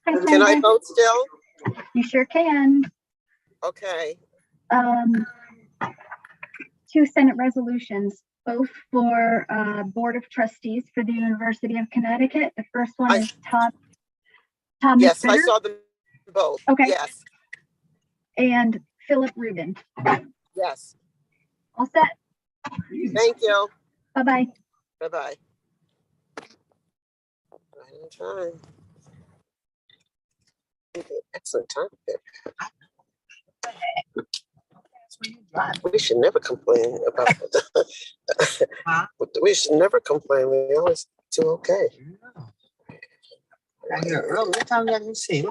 Hi, Can I Sandra. vote still? You sure can. Okay. Two Senate resolutions, both for Board of Trustees for the University of Connecticut. The first one is Thomas Yes, I Ritter. saw them both. Okay. Yes, And Philip Rubin. yes. All set. Thank you. Bye-bye. Bye-bye. Right on time. Excellent time. We should never complain about that. We should never complain. We always do okay. I hear early. What time did you see?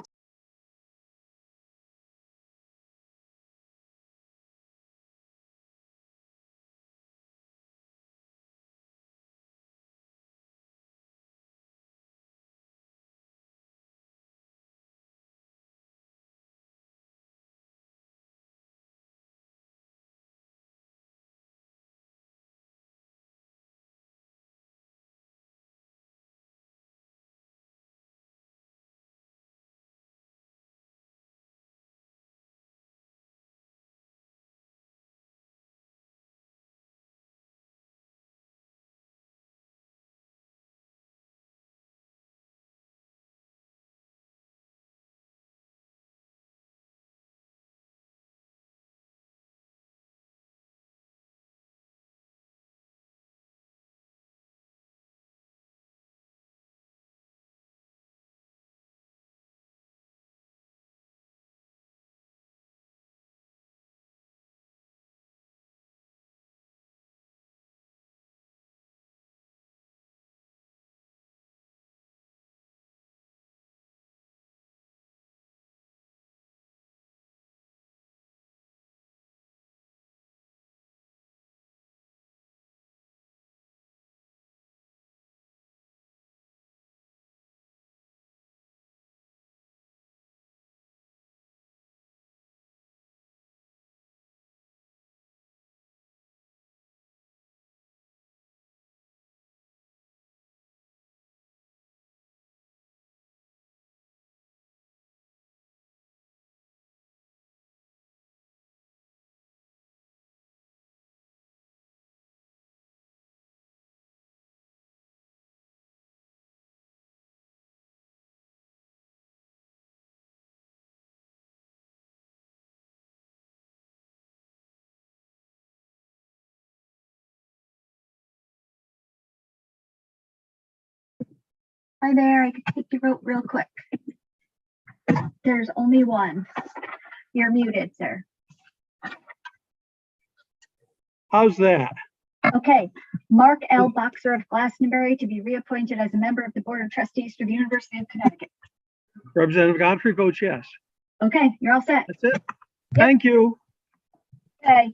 Hi there. I can take your vote real quick. There's only one. You're muted, sir. How's that? Okay. Mark L. Boxer of Glastonbury to be reappointed as a member of the Board of Trustees for the University of Connecticut. Representative Godfrey votes yes. Okay, you're all set. That's it. Thank you. Okay.